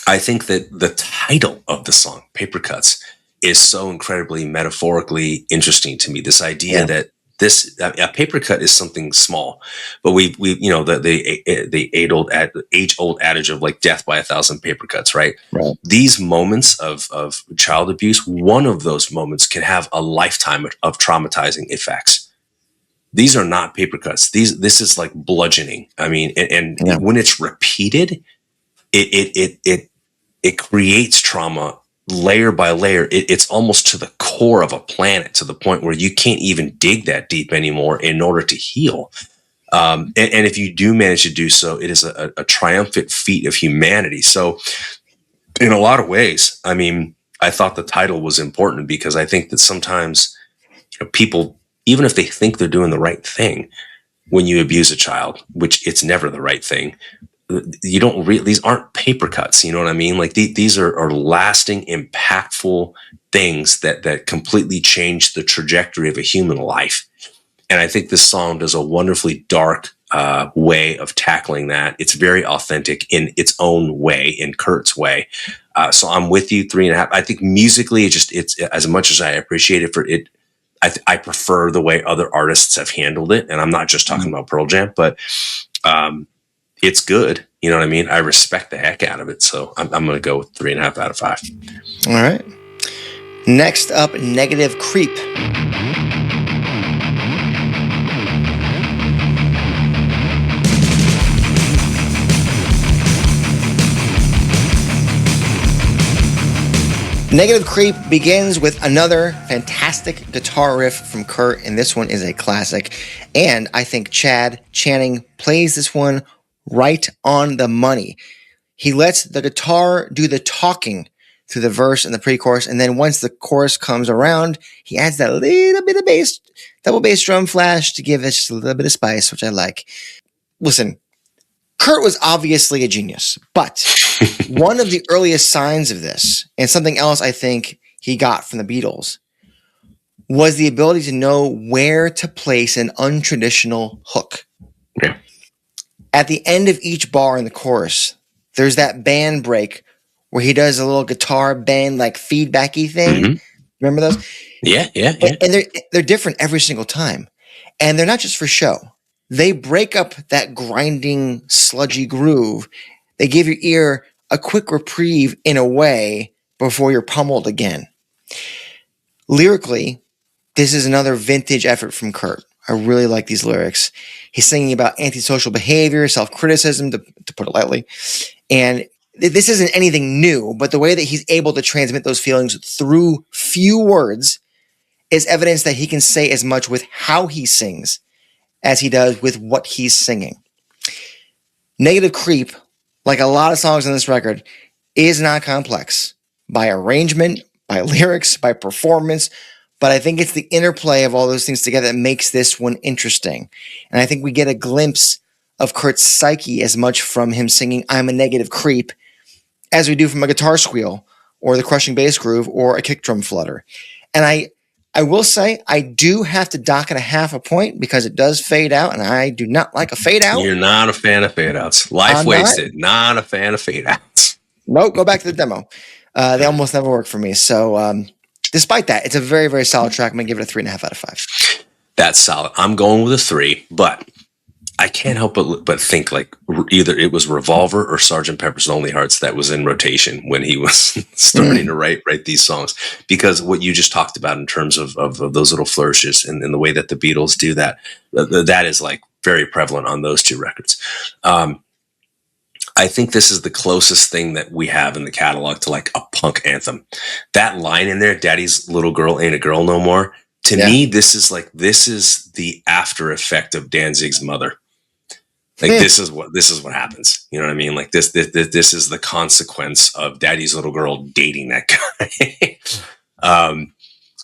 S6: I think that the title of the song, Paper Cuts, is so incredibly metaphorically interesting to me. This idea that this a paper cut is something small, but we you know the age old adage of like death by 1,000 paper cuts, right? These moments of child abuse, one of those moments can have a lifetime of traumatizing effects. These are not paper cuts. This is like bludgeoning. I mean, and when it's repeated, it creates trauma layer by layer. It's almost to the core of a planet, to the point where you can't even dig that deep anymore in order to heal. And if you do manage to do so, it is a triumphant feat of humanity. So in a lot of ways, I mean, I thought the title was important because I think that sometimes people, even if they think they're doing the right thing, when you abuse a child, which it's never the right thing, you don't these aren't paper cuts. You know what I mean? Like these are lasting, impactful things that completely change the trajectory of a human life. And I think this song does a wonderfully dark way of tackling that. It's very authentic in its own way, in Kurt's way. So I'm with you, 3.5. I think musically, it's as much as I appreciate it for it. I prefer the way other artists have handled it. And I'm not just talking about Pearl Jam, but it's good. You know what I mean? I respect the heck out of it. So I'm going to go with 3.5 out of 5.
S1: All right. Next up, Negative Creep. Negative Creep begins with another fantastic guitar riff from Kurt, and this one is a classic. And I think Chad Channing plays this one right on the money. He lets the guitar do the talking through the verse and the pre-chorus, and then once the chorus comes around, he adds that little bit of bass, double bass drum flash to give it just a little bit of spice, which I like. Listen, Kurt was obviously a genius, but one of the earliest signs of this, and something else I think he got from the Beatles, was the ability to know where to place an untraditional hook.
S6: Yeah.
S1: At the end of each bar in the chorus, there's that band break where he does a little guitar band like feedbacky thing. Mm-hmm. Remember those?
S6: Yeah.
S1: And they're different every single time. And they're not just for show. They break up that grinding, sludgy groove. They give your ear a quick reprieve in a way before you're pummeled again. Lyrically, this is another vintage effort from Kurt. I really like these lyrics. He's singing about antisocial behavior, self-criticism, to put it lightly. And this isn't anything new, but the way that he's able to transmit those feelings through few words is evidence that he can say as much with how he sings as he does with what he's singing. Negative Creep, like a lot of songs on this record, is not complex by arrangement, by lyrics, by performance, but I think it's the interplay of all those things together that makes this one interesting. And I think we get a glimpse of Kurt's psyche as much from him singing I'm a Negative Creep as we do from a guitar squeal or the crushing bass groove or a kick drum flutter. And I will say I do have to dock it a half a point because it does fade out, and I do not like a fade out.
S6: You're not a fan of fade outs. Life wasted. Not a fan of fade outs.
S1: No, go back to the demo. They almost never work for me. So despite that, it's a very, very solid track. I'm going to give it a 3.5 out of 5.
S6: That's solid. I'm going with a 3, but I can't help but think like either it was Revolver or Sgt. Pepper's Lonely Hearts that was in rotation when he was starting to write these songs, because what you just talked about in terms of those little flourishes and the way that the Beatles do that is like very prevalent on those two records. I think this is the closest thing that we have in the catalog to like a punk anthem. That line in there, Daddy's little girl ain't a girl no more. To me, this is the after effect of Danzig's Mother. Like this is what happens. You know what I mean? Like this is the consequence of Daddy's little girl dating that guy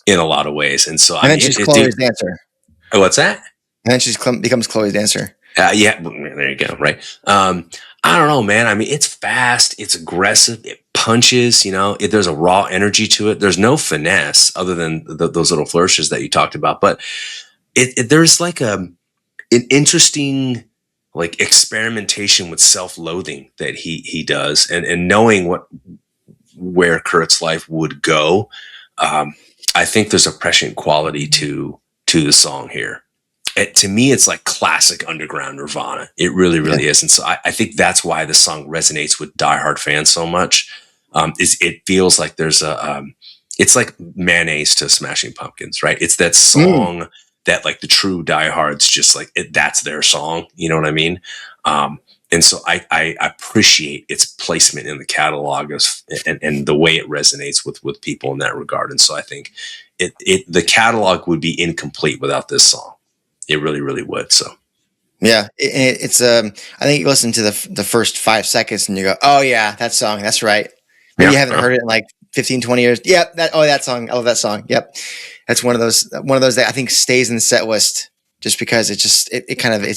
S6: in a lot lot of ways. And
S1: then she's Chloe's dancer.
S6: What's that?
S1: And then she becomes Chloe's dancer.
S6: Yeah, there you go. Right. I don't know, man. I mean, it's fast, it's aggressive, it punches. You know, there's a raw energy to it. There's no finesse other than those little flourishes that you talked about. But there's like an interesting like experimentation with self-loathing that he does, and knowing where Kurt's life would go. I think there's a prescient quality to the song here. to me, it's like classic underground Nirvana. It really, really is. And so I think that's why the song resonates with diehard fans so much. Is it feels like there's it's like mayonnaise to Smashing Pumpkins, right? It's that song that like the true diehards just like that's their song. You know what I mean? And so I appreciate its placement in the catalog and the way it resonates with people in that regard. And so I think the catalog would be incomplete without this song. It really, really would. So.
S1: Yeah, it's I think you listen to the first 5 seconds and you go, oh yeah, that song, that's right. Maybe you haven't heard it in like 15, 20 years. Yep, that song, I love that song. Yep, that's one of those that I think stays in the set list just because it's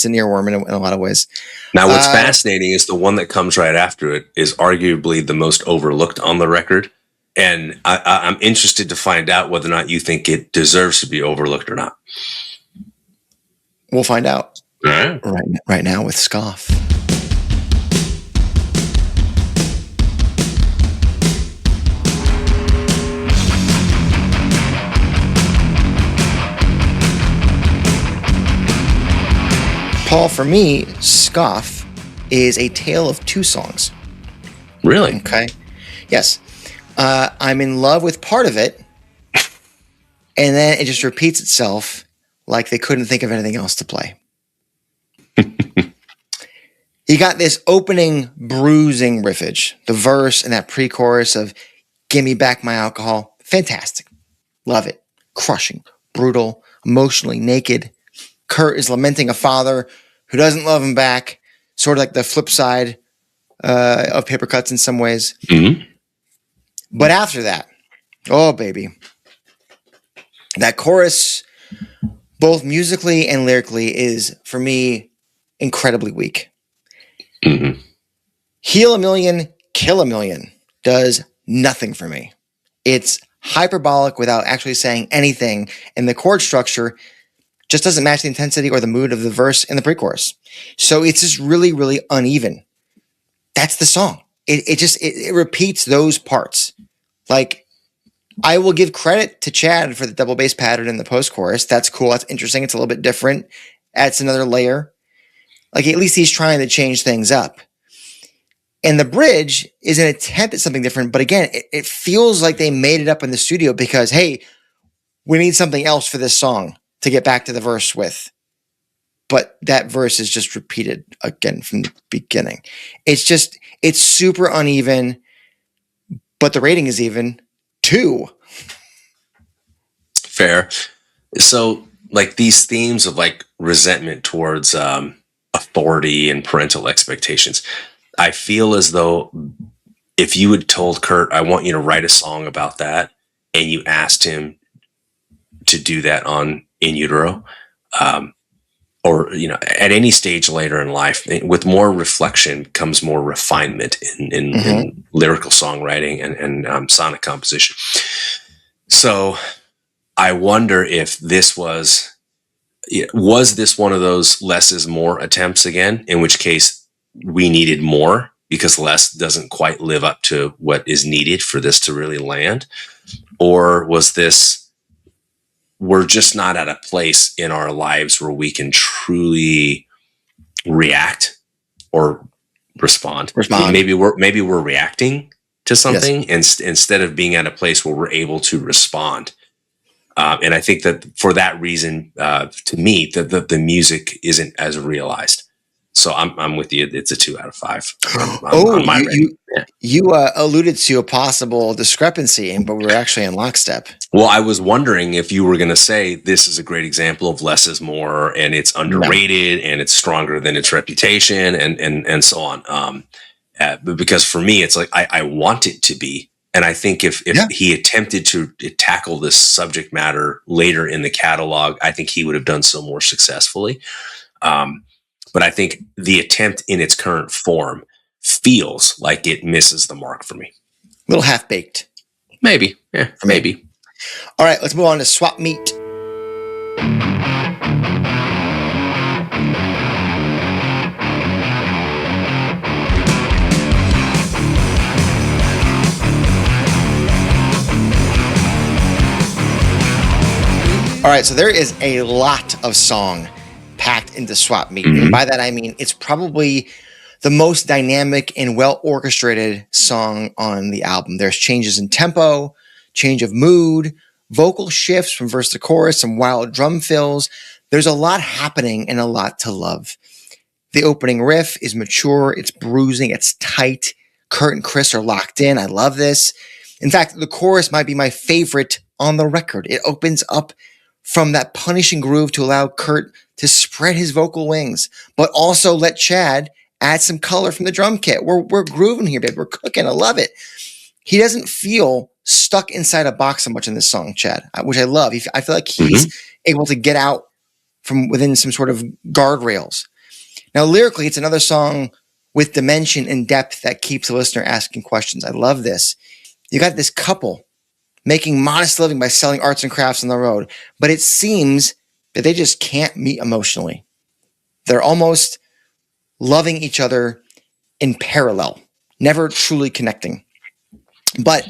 S1: an earworm in a lot of ways.
S6: Now, what's fascinating is the one that comes right after it is arguably the most overlooked on the record, and I'm interested to find out whether or not you think it deserves to be overlooked or not.
S1: We'll find out.
S6: All right.
S1: Right now with Scoff. Paul, for me, Scoff is a tale of two songs.
S6: Really?
S1: Okay. Yes. I'm in love with part of it, and then it just repeats itself like they couldn't think of anything else to play. You got this opening bruising riffage, the verse and that pre-chorus of "Give me back my alcohol." Fantastic. Love it. Crushing, brutal, emotionally naked. Kurt is lamenting a father who doesn't love him back, sort of like the flip side of Paper Cuts in some ways.
S6: Mm-hmm.
S1: But after that, oh baby, that chorus, both musically and lyrically, is for me incredibly weak.
S6: Mm-hmm.
S1: Heal a Million, Kill a Million does nothing for me. It's hyperbolic without actually saying anything, and the chord structure just doesn't match the intensity or the mood of the verse and the pre-chorus. So it's just really, really uneven. That's the song. It repeats those parts. Like, I will give credit to Chad for the double bass pattern in the post-chorus. That's cool. That's interesting. It's a little bit different. Adds another layer. Like, at least he's trying to change things up. And the bridge is an attempt at something different. But again, it feels like they made it up in the studio because, hey, we need something else for this song to get back to the verse with. But that verse is just repeated again from the beginning. It's super uneven, but the rating is even 2.
S6: Fair. So, like, these themes of like resentment towards authority and parental expectations, I feel as though if you had told Kurt, I want you to write a song about that, and you asked him to do that on In Utero, or, you know, at any stage later in life, with more reflection comes more refinement in lyrical songwriting and sonic composition. So I wonder if this was this one of those less is more attempts again, in which case we needed more because less doesn't quite live up to what is needed for this to really land? Or was this, we're just not at a place in our lives where we can truly react or respond. Maybe we're reacting to something, yes, instead of being at a place where we're able to respond. And I think that for that reason, to me, the music isn't as realized. So I'm with you. It's a 2 out of 5. On my rating.
S1: You alluded to a possible discrepancy, but we were actually in lockstep.
S6: Well, I was wondering if you were going to say this is a great example of less is more, and it's underrated, and it's stronger than its reputation, and so on. But because for me, it's like I want it to be. And I think if he attempted to tackle this subject matter later in the catalog, I think he would have done so more successfully. But I think the attempt in its current form feels like it misses the mark for me.
S1: A little half-baked.
S6: Maybe. Yeah, maybe.
S1: All right, let's move on to Swap Meet. All right, so there is a lot of song packed into swap meet. And by that, I mean, it's probably the most dynamic and well orchestrated song on the album. There's changes in tempo, change of mood, vocal shifts from verse to chorus, some wild drum fills. There's a lot happening and a lot to love. The opening riff is mature, it's bruising, it's tight. Kurt and Chris are locked in. I love this. In fact, the chorus might be my favorite on the record. It opens up from that punishing groove to allow Kurt to spread his vocal wings, but also let Chad add some color from the drum kit. We're grooving here, babe. We're cooking. I love it. He doesn't feel stuck inside a box so much in this song, Chad, which I love. I feel like he's able to get out from within some sort of guardrails. Now, lyrically, it's another song with dimension and depth that keeps the listener asking questions. I love this. You got this couple making modest living by selling arts and crafts on the road, but it seems that they just can't meet emotionally. They're almost loving each other in parallel, never truly connecting. But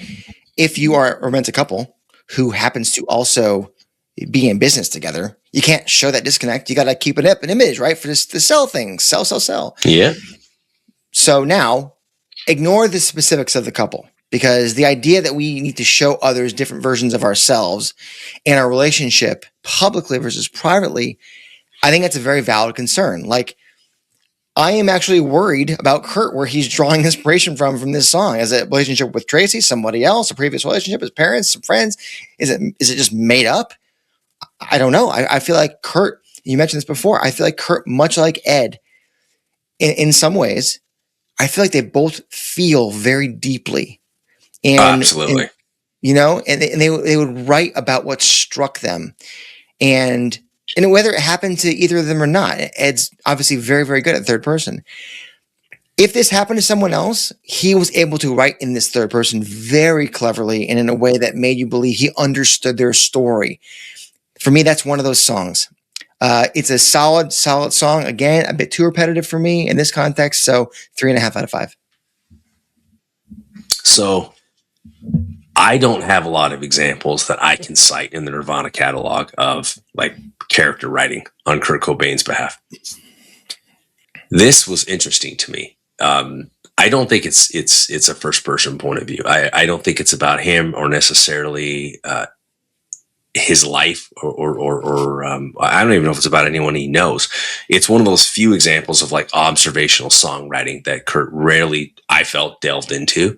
S1: if you are a romantic couple who happens to also be in business together, you can't show that disconnect. You got to keep an image, right? For this to sell things, sell.
S6: Yeah.
S1: So now ignore the specifics of the couple, because the idea that we need to show others different versions of ourselves and our relationship publicly versus privately, I think that's a very valid concern. Like, I am actually worried about Kurt, where he's drawing inspiration from this song. Is it a relationship with Tracy, somebody else, a previous relationship, his parents, some friends? Is it just made up? I don't know. I feel like Kurt, you mentioned this before, I feel like Kurt, much like Ed, in some ways, I feel like they both feel very deeply. And,
S6: absolutely.
S1: And they would write about what struck them. And whether it happened to either of them or not, Ed's obviously very, very good at third person. If this happened to someone else, he was able to write in this third person very cleverly and in a way that made you believe he understood their story. For me, that's one of those songs. It's a solid song. Again, a bit too repetitive for me in this context. So 3.5 out of 5.
S6: So I don't have a lot of examples that I can cite in the Nirvana catalog of like character writing on Kurt Cobain's behalf. This was interesting to me. I don't think it's a first person point of view. I don't think it's about him or necessarily his life or I don't even know if it's about anyone he knows. It's one of those few examples of like observational songwriting that Kurt rarely, I felt, delved into.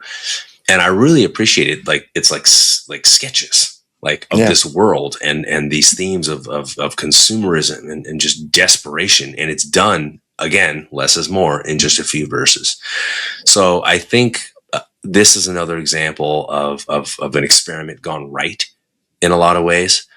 S6: And I really appreciated, like, it's like sketches, like, of this world and these themes of consumerism and just desperation. And it's done, again, less is more, in just a few verses. So I think this is another example of an experiment gone right in a lot of ways.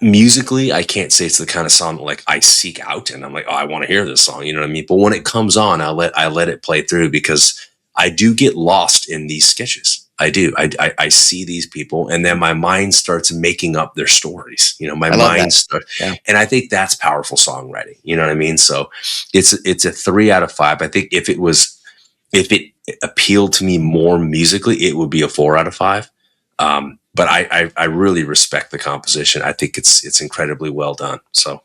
S6: Musically, I can't say it's the kind of song that, like, I seek out and I'm like, oh, I want to hear this song. You know what I mean? But when it comes on, I let it play through, because I do get lost in these sketches. I do. I see these people, and then my mind starts making up their stories. You know, my mind starts, and I think that's powerful songwriting. You know what I mean? So it's a 3 out of 5. I think if it appealed to me more musically, it would be a 4 out of 5. But I really respect the composition. I think it's incredibly well done. So.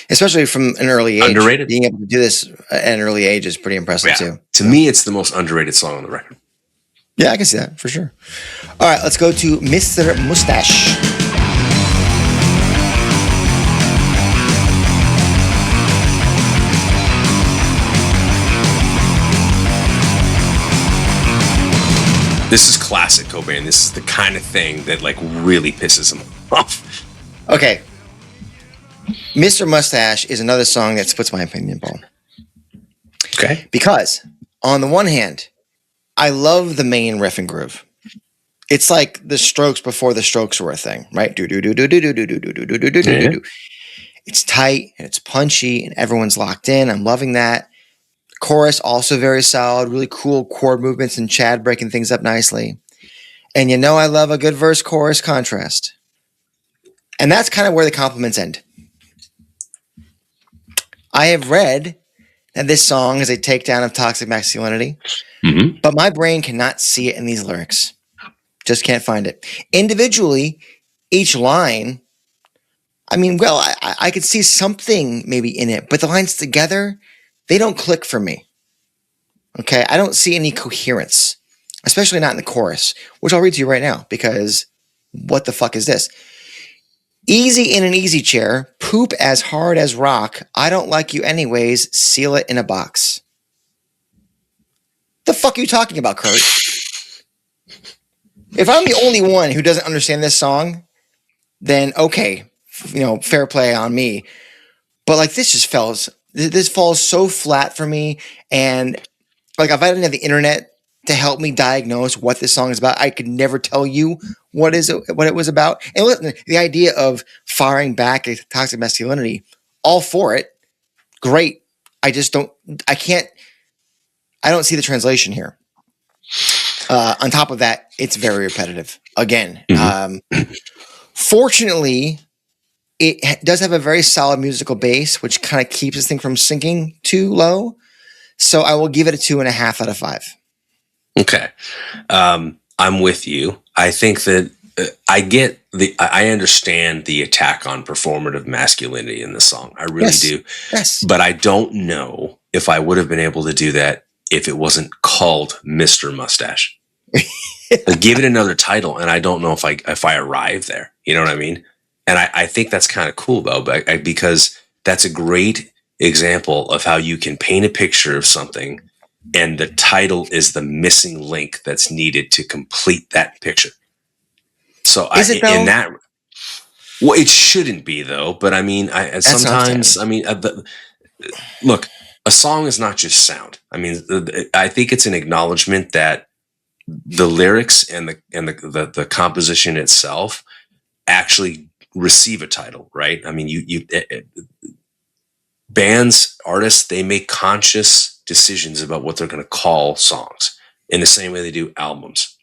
S6: Especially from an early age. Underrated. Being able to do this at an early age is pretty impressive too. To me, it's the most underrated song on the record. Yeah, I can see that for sure. All right, let's go to Mr. Moustache. This is classic Cobain. This is the kind of thing that, like, really pisses him off. Okay. Mr. Moustache is another song that splits my opinion, Paul. Okay. Because on the one hand, I love the main riff and groove. It's like the Strokes before the Strokes were a thing, right? Do do do do do do do do do do do do do do. It's tight and it's punchy and everyone's locked in. I'm loving that. The chorus also very solid, really cool chord movements and Chad breaking things up nicely. And you know I love a good verse chorus contrast. And that's kind of where the compliments end. I have read that this song is a takedown of toxic masculinity, but my brain cannot see it in these lyrics. Just can't find it. Individually, each line,
S1: I mean, well, I could see something maybe in it, but the lines together, they don't click for me. Okay, I don't see any coherence, especially not in the chorus, which I'll read to you right now, because what the fuck is this? Easy in an easy chair, poop as hard as rock. I don't like you anyways, seal it in a box. The fuck are you talking about, Kurt? If I'm the only one who doesn't understand this song, then okay, fair play on me. But like this falls so flat for me. And like if I didn't have the internet to help me diagnose what this song is about, I could never tell you what it was about. And listen, the idea of firing back at toxic masculinity, all for it, great. I don't see the translation here. On top of that, it's very repetitive. Again, fortunately, it does have a very solid musical base, which kind of keeps this thing from sinking too low. So I will give it a 2.5 out of 5.
S6: Okay. I'm with you. I think that I understand the attack on performative masculinity in the song. I really do.
S1: Yes.
S6: But I don't know if I would have been able to do that if it wasn't called Mr. Moustache. Give it another title, and I don't know if I arrive there. You know what I mean? And I think that's kind of cool, though, because that's a great example of how you can paint a picture of something, and the title is the missing link that's needed to complete that picture. So well, it shouldn't be, though. But I mean, sometimes, look, a song is not just sound. I mean, I think it's an acknowledgement that the lyrics and the composition itself actually receive a title, right? I mean, bands, artists, they make conscious decisions about what they're going to call songs in the same way they do albums.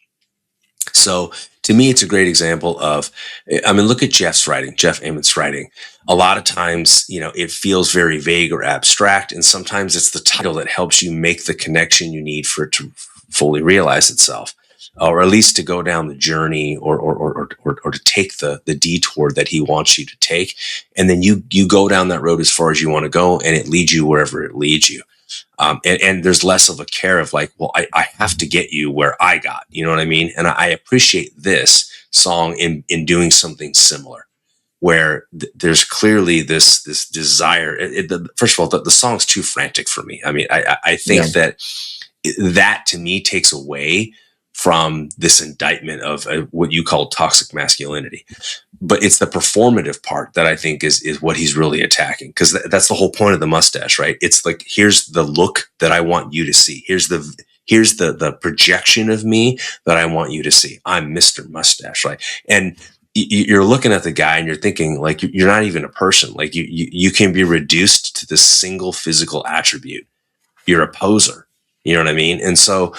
S6: So to me, it's a great example of, look at Jeff Ammon's writing. A lot of times, it feels very vague or abstract, and sometimes it's the title that helps you make the connection you need for it to fully realize itself, or at least to go down the journey or to take the detour that he wants you to take. And then you go down that road as far as you want to go, and it leads you wherever it leads you. And there's less of a care of like, well, I have to get you where I got, you know what I mean? And I appreciate this song in doing something similar, where there's clearly this desire. First of all, the song's too frantic for me. I mean, I think that to me takes away from this indictment of what you call toxic masculinity. But it's the performative part that I think is what he's really attacking, because that's the whole point of the mustache, right? It's like, here's the look that I want you to see. Here's the projection of me that I want you to see. I'm Mr. Mustache, right? And you're looking at the guy and you're thinking, like, you're not even a person. Like you can be reduced to this single physical attribute. You're a poser. You know what I mean? And so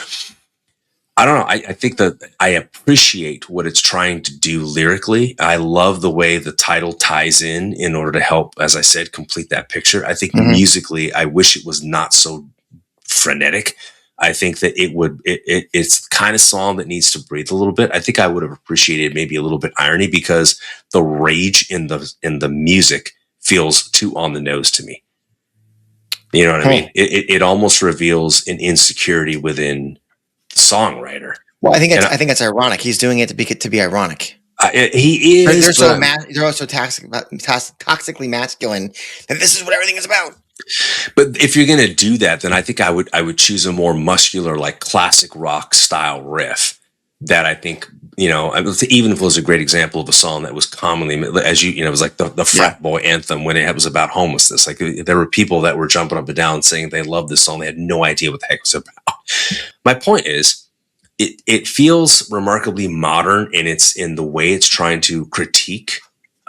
S6: I don't know. I think that I appreciate what it's trying to do lyrically. I love the way the title ties in order to help, as I said, complete that picture. I think musically, I wish it was not so frenetic. I think that it's the kind of song that needs to breathe a little bit. I think I would have appreciated maybe a little bit irony, because the rage in the music feels too on the nose to me. You know what I mean? It almost reveals an insecurity within the songwriter.
S1: Well, I think it's ironic. He's doing it to be ironic.
S6: He is.
S1: They're also toxically masculine, and this is what everything is about.
S6: But if you're going to do that, then I think I would choose a more muscular, like classic rock style riff. That I think, even if it was a great example of a song that was commonly, as it was like the frat boy anthem when it was about homelessness. Like there were people that were jumping up and down saying they loved this song. They had no idea what the heck it was about. My point is, it feels remarkably modern, and it's in the way it's trying to critique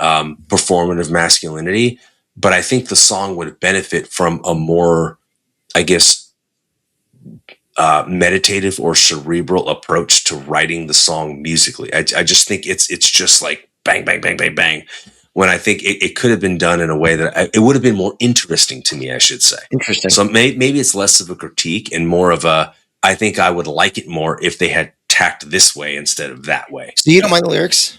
S6: performative masculinity. But I think the song would benefit from a more, I guess, meditative or cerebral approach to writing the song musically. I just think it's just like bang, bang, bang, bang, bang. When I think it could have been done in a way that it would have been more interesting to me, I should say.
S1: Interesting.
S6: So maybe it's less of a critique and more of I think I would like it more if they had tacked this way instead of that way.
S1: So you don't mind the lyrics?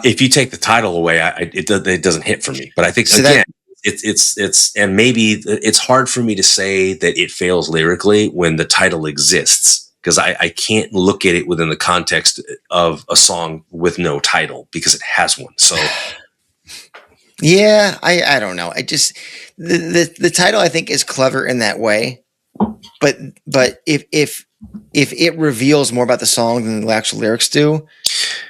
S6: If you take the title away, it doesn't hit for me. But I think,
S1: So
S6: again, it's and maybe it's hard for me to say that it fails lyrically when the title exists, because I can't look at it within the context of a song with no title because it has one. So
S1: yeah, I don't know. I just the title I think is clever in that way, but if it reveals more about the song than the actual lyrics do,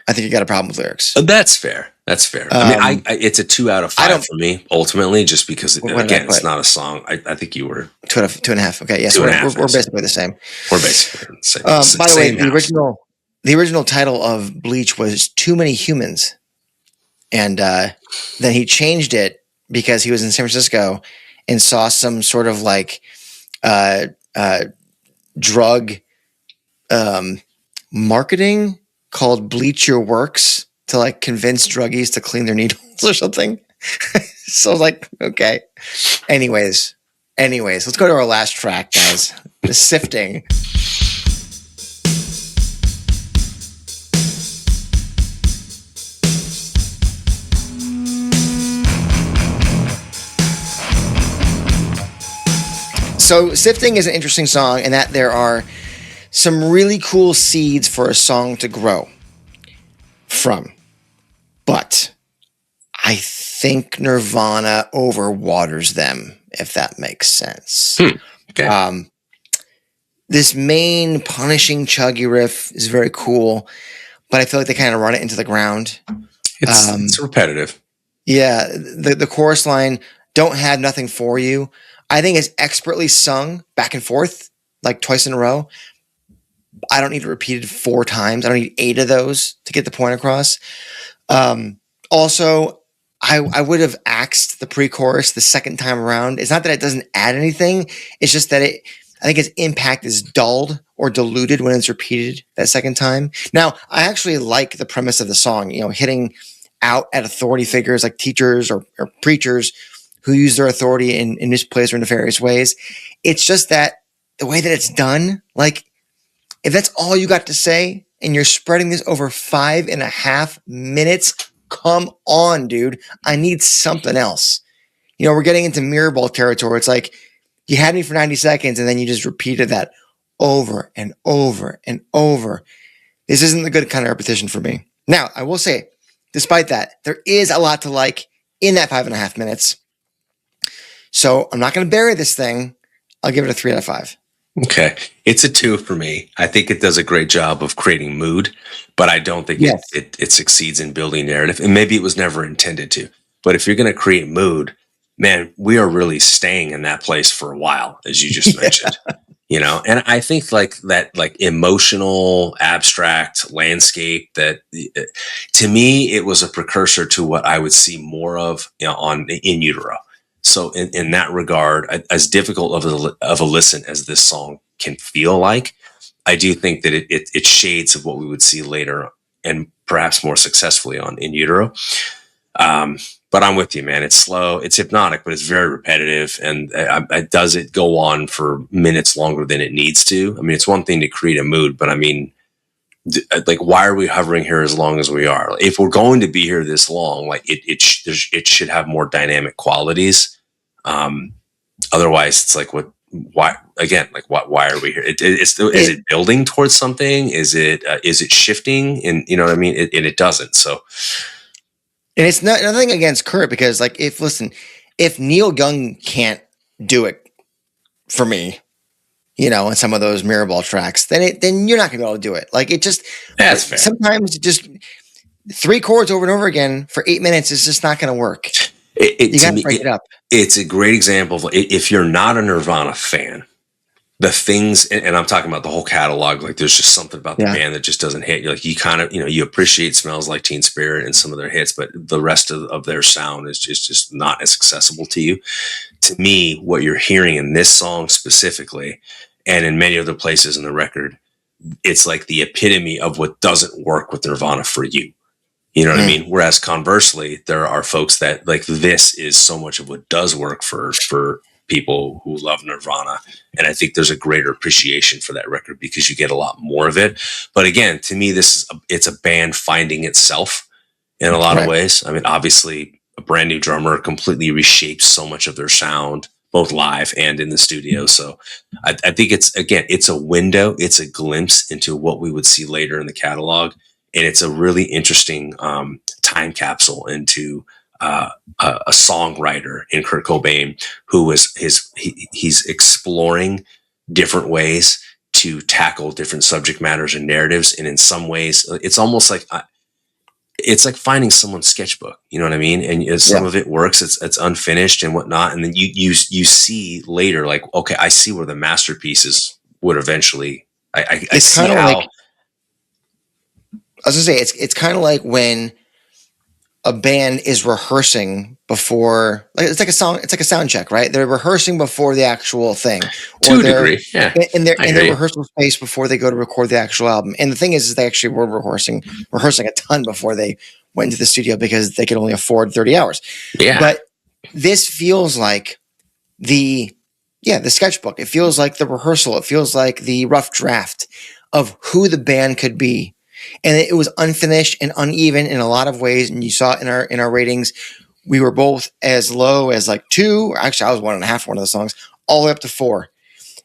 S1: I think you got a problem with lyrics.
S6: that's fair. That's fair. I mean, it's a 2 out of 5 for me ultimately, just because again, it's not a song. I think you were
S1: 2.5. Okay, yes, we're basically the same.
S6: We're basically the same.
S1: By the way, the original title of Bleach was Too Many Humans, and then he changed it because he was in San Francisco and saw some sort of like drug marketing called Bleach Your Works to like convince druggies to clean their needles or something. So I was like, okay. Anyways, let's go to our last track, guys. The Sifting. So Sifting is an interesting song in that there are some really cool seeds for a song to grow from. But I think Nirvana overwaters them, if that makes sense.
S6: Okay.
S1: This main punishing chuggy riff is very cool, but I feel like they kind of run it into the ground.
S6: It's repetitive.
S1: Yeah, the chorus line, "Don't have nothing for you," I think is expertly sung back and forth, like twice in a row. I don't need it repeated 4 times. I don't need 8 of those to get the point across. Also, I would have axed the pre-chorus the second time around. It's not that it doesn't add anything. It's just that I think its impact is dulled or diluted when it's repeated that second time. Now, I actually like the premise of the song, hitting out at authority figures like teachers or preachers who use their authority in misplaced or nefarious ways. It's just that the way that it's done, like, if that's all you got to say and you're spreading this over 5.5 minutes, come on, dude. I need something else. We're getting into mirror ball territory. It's like you had me for 90 seconds and then you just repeated that over and over and over. This isn't the good kind of repetition for me. Now, I will say, despite that, there is a lot to like in that 5.5 minutes. So I'm not going to bury this thing. I'll give it a 3 out of 5.
S6: Okay. It's a 2 for me. I think it does a great job of creating mood, but I don't think it succeeds in building narrative. And maybe it was never intended to. But if you're going to create mood, man, we are really staying in that place for a while, as you just mentioned. And I think like emotional, abstract landscape that to me, it was a precursor to what I would see more of on In Utero. So in that regard, as difficult of a listen as this song can feel like, I do think that it's shades of what we would see later and perhaps more successfully on In Utero. But I'm with you, man. It's slow, it's hypnotic, but it's very repetitive. And does it go on for minutes longer than it needs to? I mean, it's one thing to create a mood, but I mean, like, why are we hovering here as long as we are? If we're going to be here this long, like it should have more dynamic qualities. Otherwise, it's like, why are we here? Is it building towards something? Is it shifting? And you know what I mean? And it doesn't. So,
S1: and it's nothing against Kurt, because like, if Neil Young can't do it for me, in some of those Mirrorball tracks, then you're not gonna be able to do it. Like, it just,
S6: that's fair.
S1: Sometimes just 3 chords over and over again for 8 minutes is just not gonna work. You got to break it up.
S6: It's a great example of, if you're not a Nirvana fan, the things, and I'm talking about the whole catalog, like there's just something about the band that just doesn't hit. Like, you kind of, you appreciate Smells Like Teen Spirit and some of their hits, but the rest of their sound is just not as accessible to you. To me, what you're hearing in this song specifically, and in many other places in the record, it's like the epitome of what doesn't work with Nirvana for you. You know what I mean? Whereas conversely, there are folks that like, this is so much of what does work for people who love Nirvana. And I think there's a greater appreciation for that record because you get a lot more of it. But again, to me, it's a band finding itself in a lot of ways. I mean, obviously a brand new drummer completely reshapes so much of their sound, both live and in the studio. So I think it's a window, it's a glimpse into what we would see later in the catalog. And it's a really interesting time capsule into a songwriter in Kurt Cobain who was he's exploring different ways to tackle different subject matters and narratives. And in some ways, it's almost like it's like finding someone's sketchbook, you know what I mean? And some of it works, it's unfinished and whatnot. And then you see later, like, okay, I see where the masterpieces would eventually, I see how.
S1: Like, I was gonna say, it's kind of like when a band is rehearsing before, like it's like a sound check, right? They're rehearsing before the actual thing,
S6: to a degree, yeah.
S1: In their rehearsal space before they go to record the actual album. And the thing is they actually were rehearsing a ton before they went into the studio because they could only afford 30 hours.
S6: Yeah.
S1: But this feels like the sketchbook. It feels like the rehearsal. It feels like the rough draft of who the band could be. And it was unfinished and uneven in a lot of ways. And you saw it in our ratings. We were both as low as like 2. Actually, I was 1.5 for one of the songs, all the way up to 4.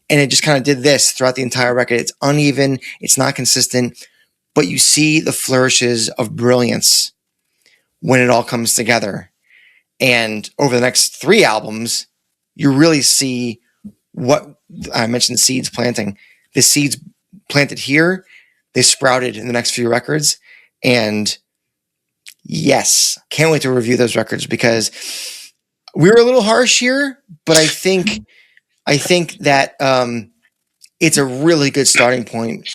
S1: And it just kind of did this throughout the entire record. It's uneven. It's not consistent. But you see the flourishes of brilliance when it all comes together. And over the next 3 albums, you really see what I mentioned, seeds planting. The seeds planted here, they sprouted in the next few records. And yes, can't wait to review those records because we were a little harsh here, but I think that it's a really good starting point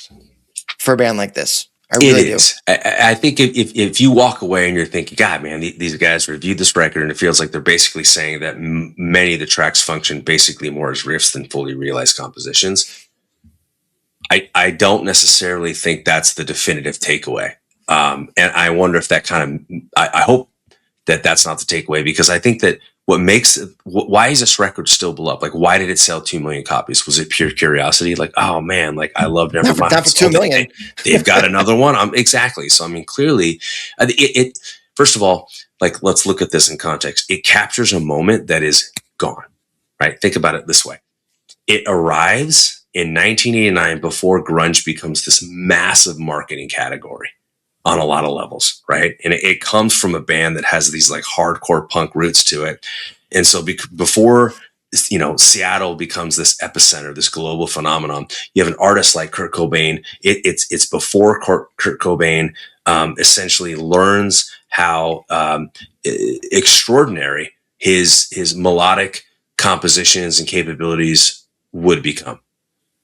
S1: for a band like this. I really do.
S6: I think if you walk away and you're thinking, God, man, these guys reviewed this record and it feels like they're basically saying that many of the tracks function basically more as riffs than fully realized compositions. I don't necessarily think that's the definitive takeaway. And I wonder if that I hope that that's not the takeaway, because I think that why is this record still beloved? Like, why did it sell 2 million copies? Was it pure curiosity? Like, oh man, like I love Nevermind.
S1: Not for 2 million.
S6: They've got another one. Exactly. So, I mean, clearly it first of all, like, let's look at this in context. It captures a moment that is gone, right? Think about it this way. It arrives in 1989 before grunge becomes this massive marketing category on a lot of levels, right? And it comes from a band that has these like hardcore punk roots to it. And so before, Seattle becomes this epicenter, this global phenomenon, you have an artist like Kurt Cobain. It's before Kurt Cobain essentially learns how extraordinary his melodic compositions and capabilities would become.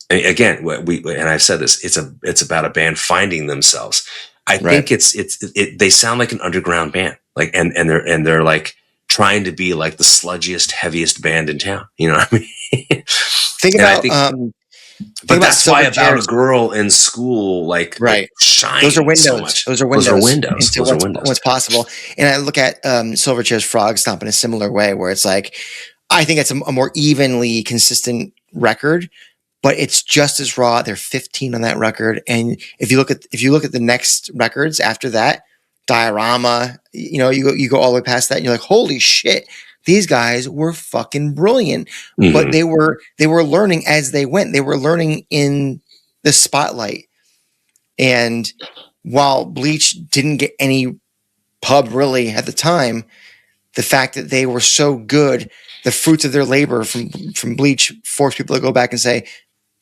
S6: And again, and I've said this, it's about a band finding themselves. I think they sound like an underground band, like, and they're like trying to be like the sludgiest, heaviest band in town. You know what I mean? But that's why About a Girl in School, like, shines.
S1: Those are windows.
S6: So much.
S1: Those are windows.
S6: Those are windows.
S1: What's possible. And I look at Silverchair's Frog Stomp in a similar way, where it's like, I think it's a more evenly consistent record. But it's just as raw. They're 15 on that record, and if you look at the next records after that, Diorama, you go all the way past that, and you're like, holy shit, these guys were fucking brilliant. Mm-hmm. But they were learning as they went. They were learning in the spotlight. And while Bleach didn't get any pub really at the time, the fact that they were so good, the fruits of their labor from Bleach forced people to go back and say,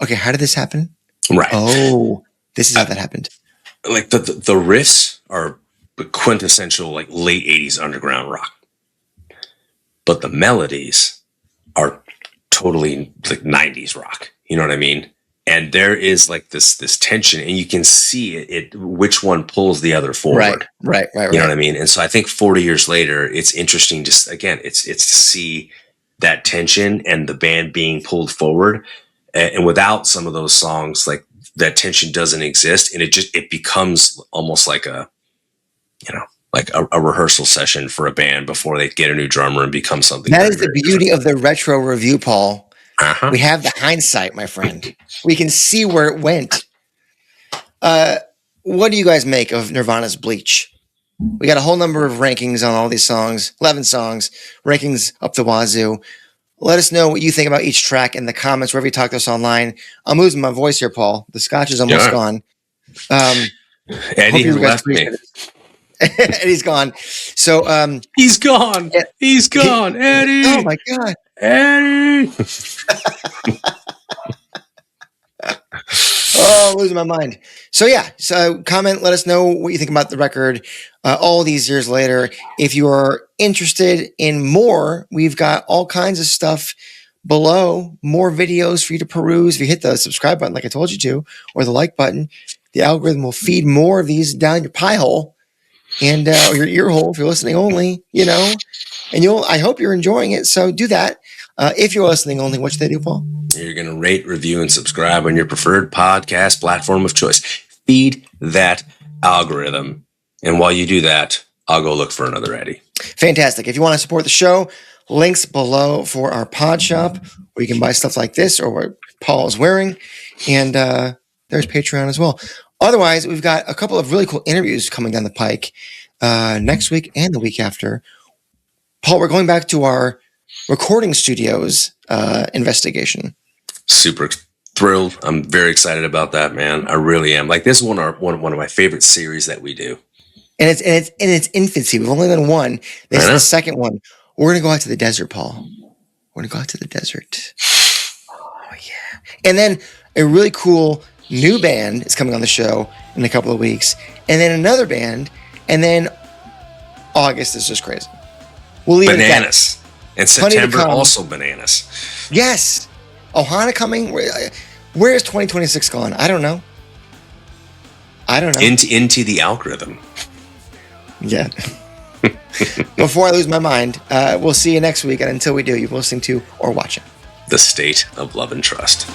S1: okay, how did this happen?
S6: Right.
S1: Oh, this is how that happened.
S6: Like the riffs are quintessential, like late 80s underground rock. But the melodies are totally like 90s rock. You know what I mean? And there is like this tension, and you can see it which one pulls the other forward.
S1: Right.
S6: You know what I mean? And so I think 40 years later, it's interesting it's to see that tension and the band being pulled forward. And without some of those songs, like that tension doesn't exist, and it becomes almost like a, like a rehearsal session for a band before they get a new drummer and become something.
S1: That is the beauty of the retro review, Paul.
S6: Uh-huh.
S1: We have the hindsight, my friend. We can see where it went. What do you guys make of Nirvana's Bleach? We got a whole number of rankings on all these songs, 11 songs, rankings up the wazoo. Let us know what you think about each track in the comments, wherever you talk to us online. I'm losing my voice here, Paul. The scotch is almost gone.
S6: Eddie left me.
S1: Eddie's gone. So
S6: he's gone.
S1: Yeah.
S6: He's gone. Eddie.
S1: Oh my God.
S6: Eddie.
S1: Oh, I'm losing my mind. So yeah, so comment, let us know what you think about the record all these years later. If you are interested in more, we've got all kinds of stuff below, more videos for you to peruse. If you hit the subscribe button like I told you to, or the like button, the algorithm will feed more of these down your pie hole and or your ear hole if you're listening only, you know, and I hope you're enjoying it. So do that. If you're listening only, what should they do, Paul?
S6: You're going to rate, review, and subscribe on your preferred podcast platform of choice. Feed that algorithm. And while you do that, I'll go look for another Eddie.
S1: Fantastic. If you want to support the show, links below for our pod shop where you can buy stuff like this or what Paul is wearing. And there's Patreon as well. Otherwise, we've got a couple of really cool interviews coming down the pike next week and the week after. Paul, we're going back to our recording studios investigation.
S6: Super thrilled. I'm very excited about that, man. I really am. Like, this is one of my favorite series that we do.
S1: And it's in its infancy. We've only done one. This is the second one. We're going to go out to the desert, Paul. We're going to go out to the desert. Oh, yeah. And then a really cool new band is coming on the show in a couple of weeks. And then another band. And then August is just crazy. We'll leave
S6: Bananas.
S1: it at that.
S6: And September also bananas.
S1: Yes. Ohana coming. Where is 2026 gone? I don't know.
S6: Into the algorithm.
S1: Yeah. Before I lose my mind, we'll see you next week. And until we do, you're listening to or watching
S6: The State of Love and Trust.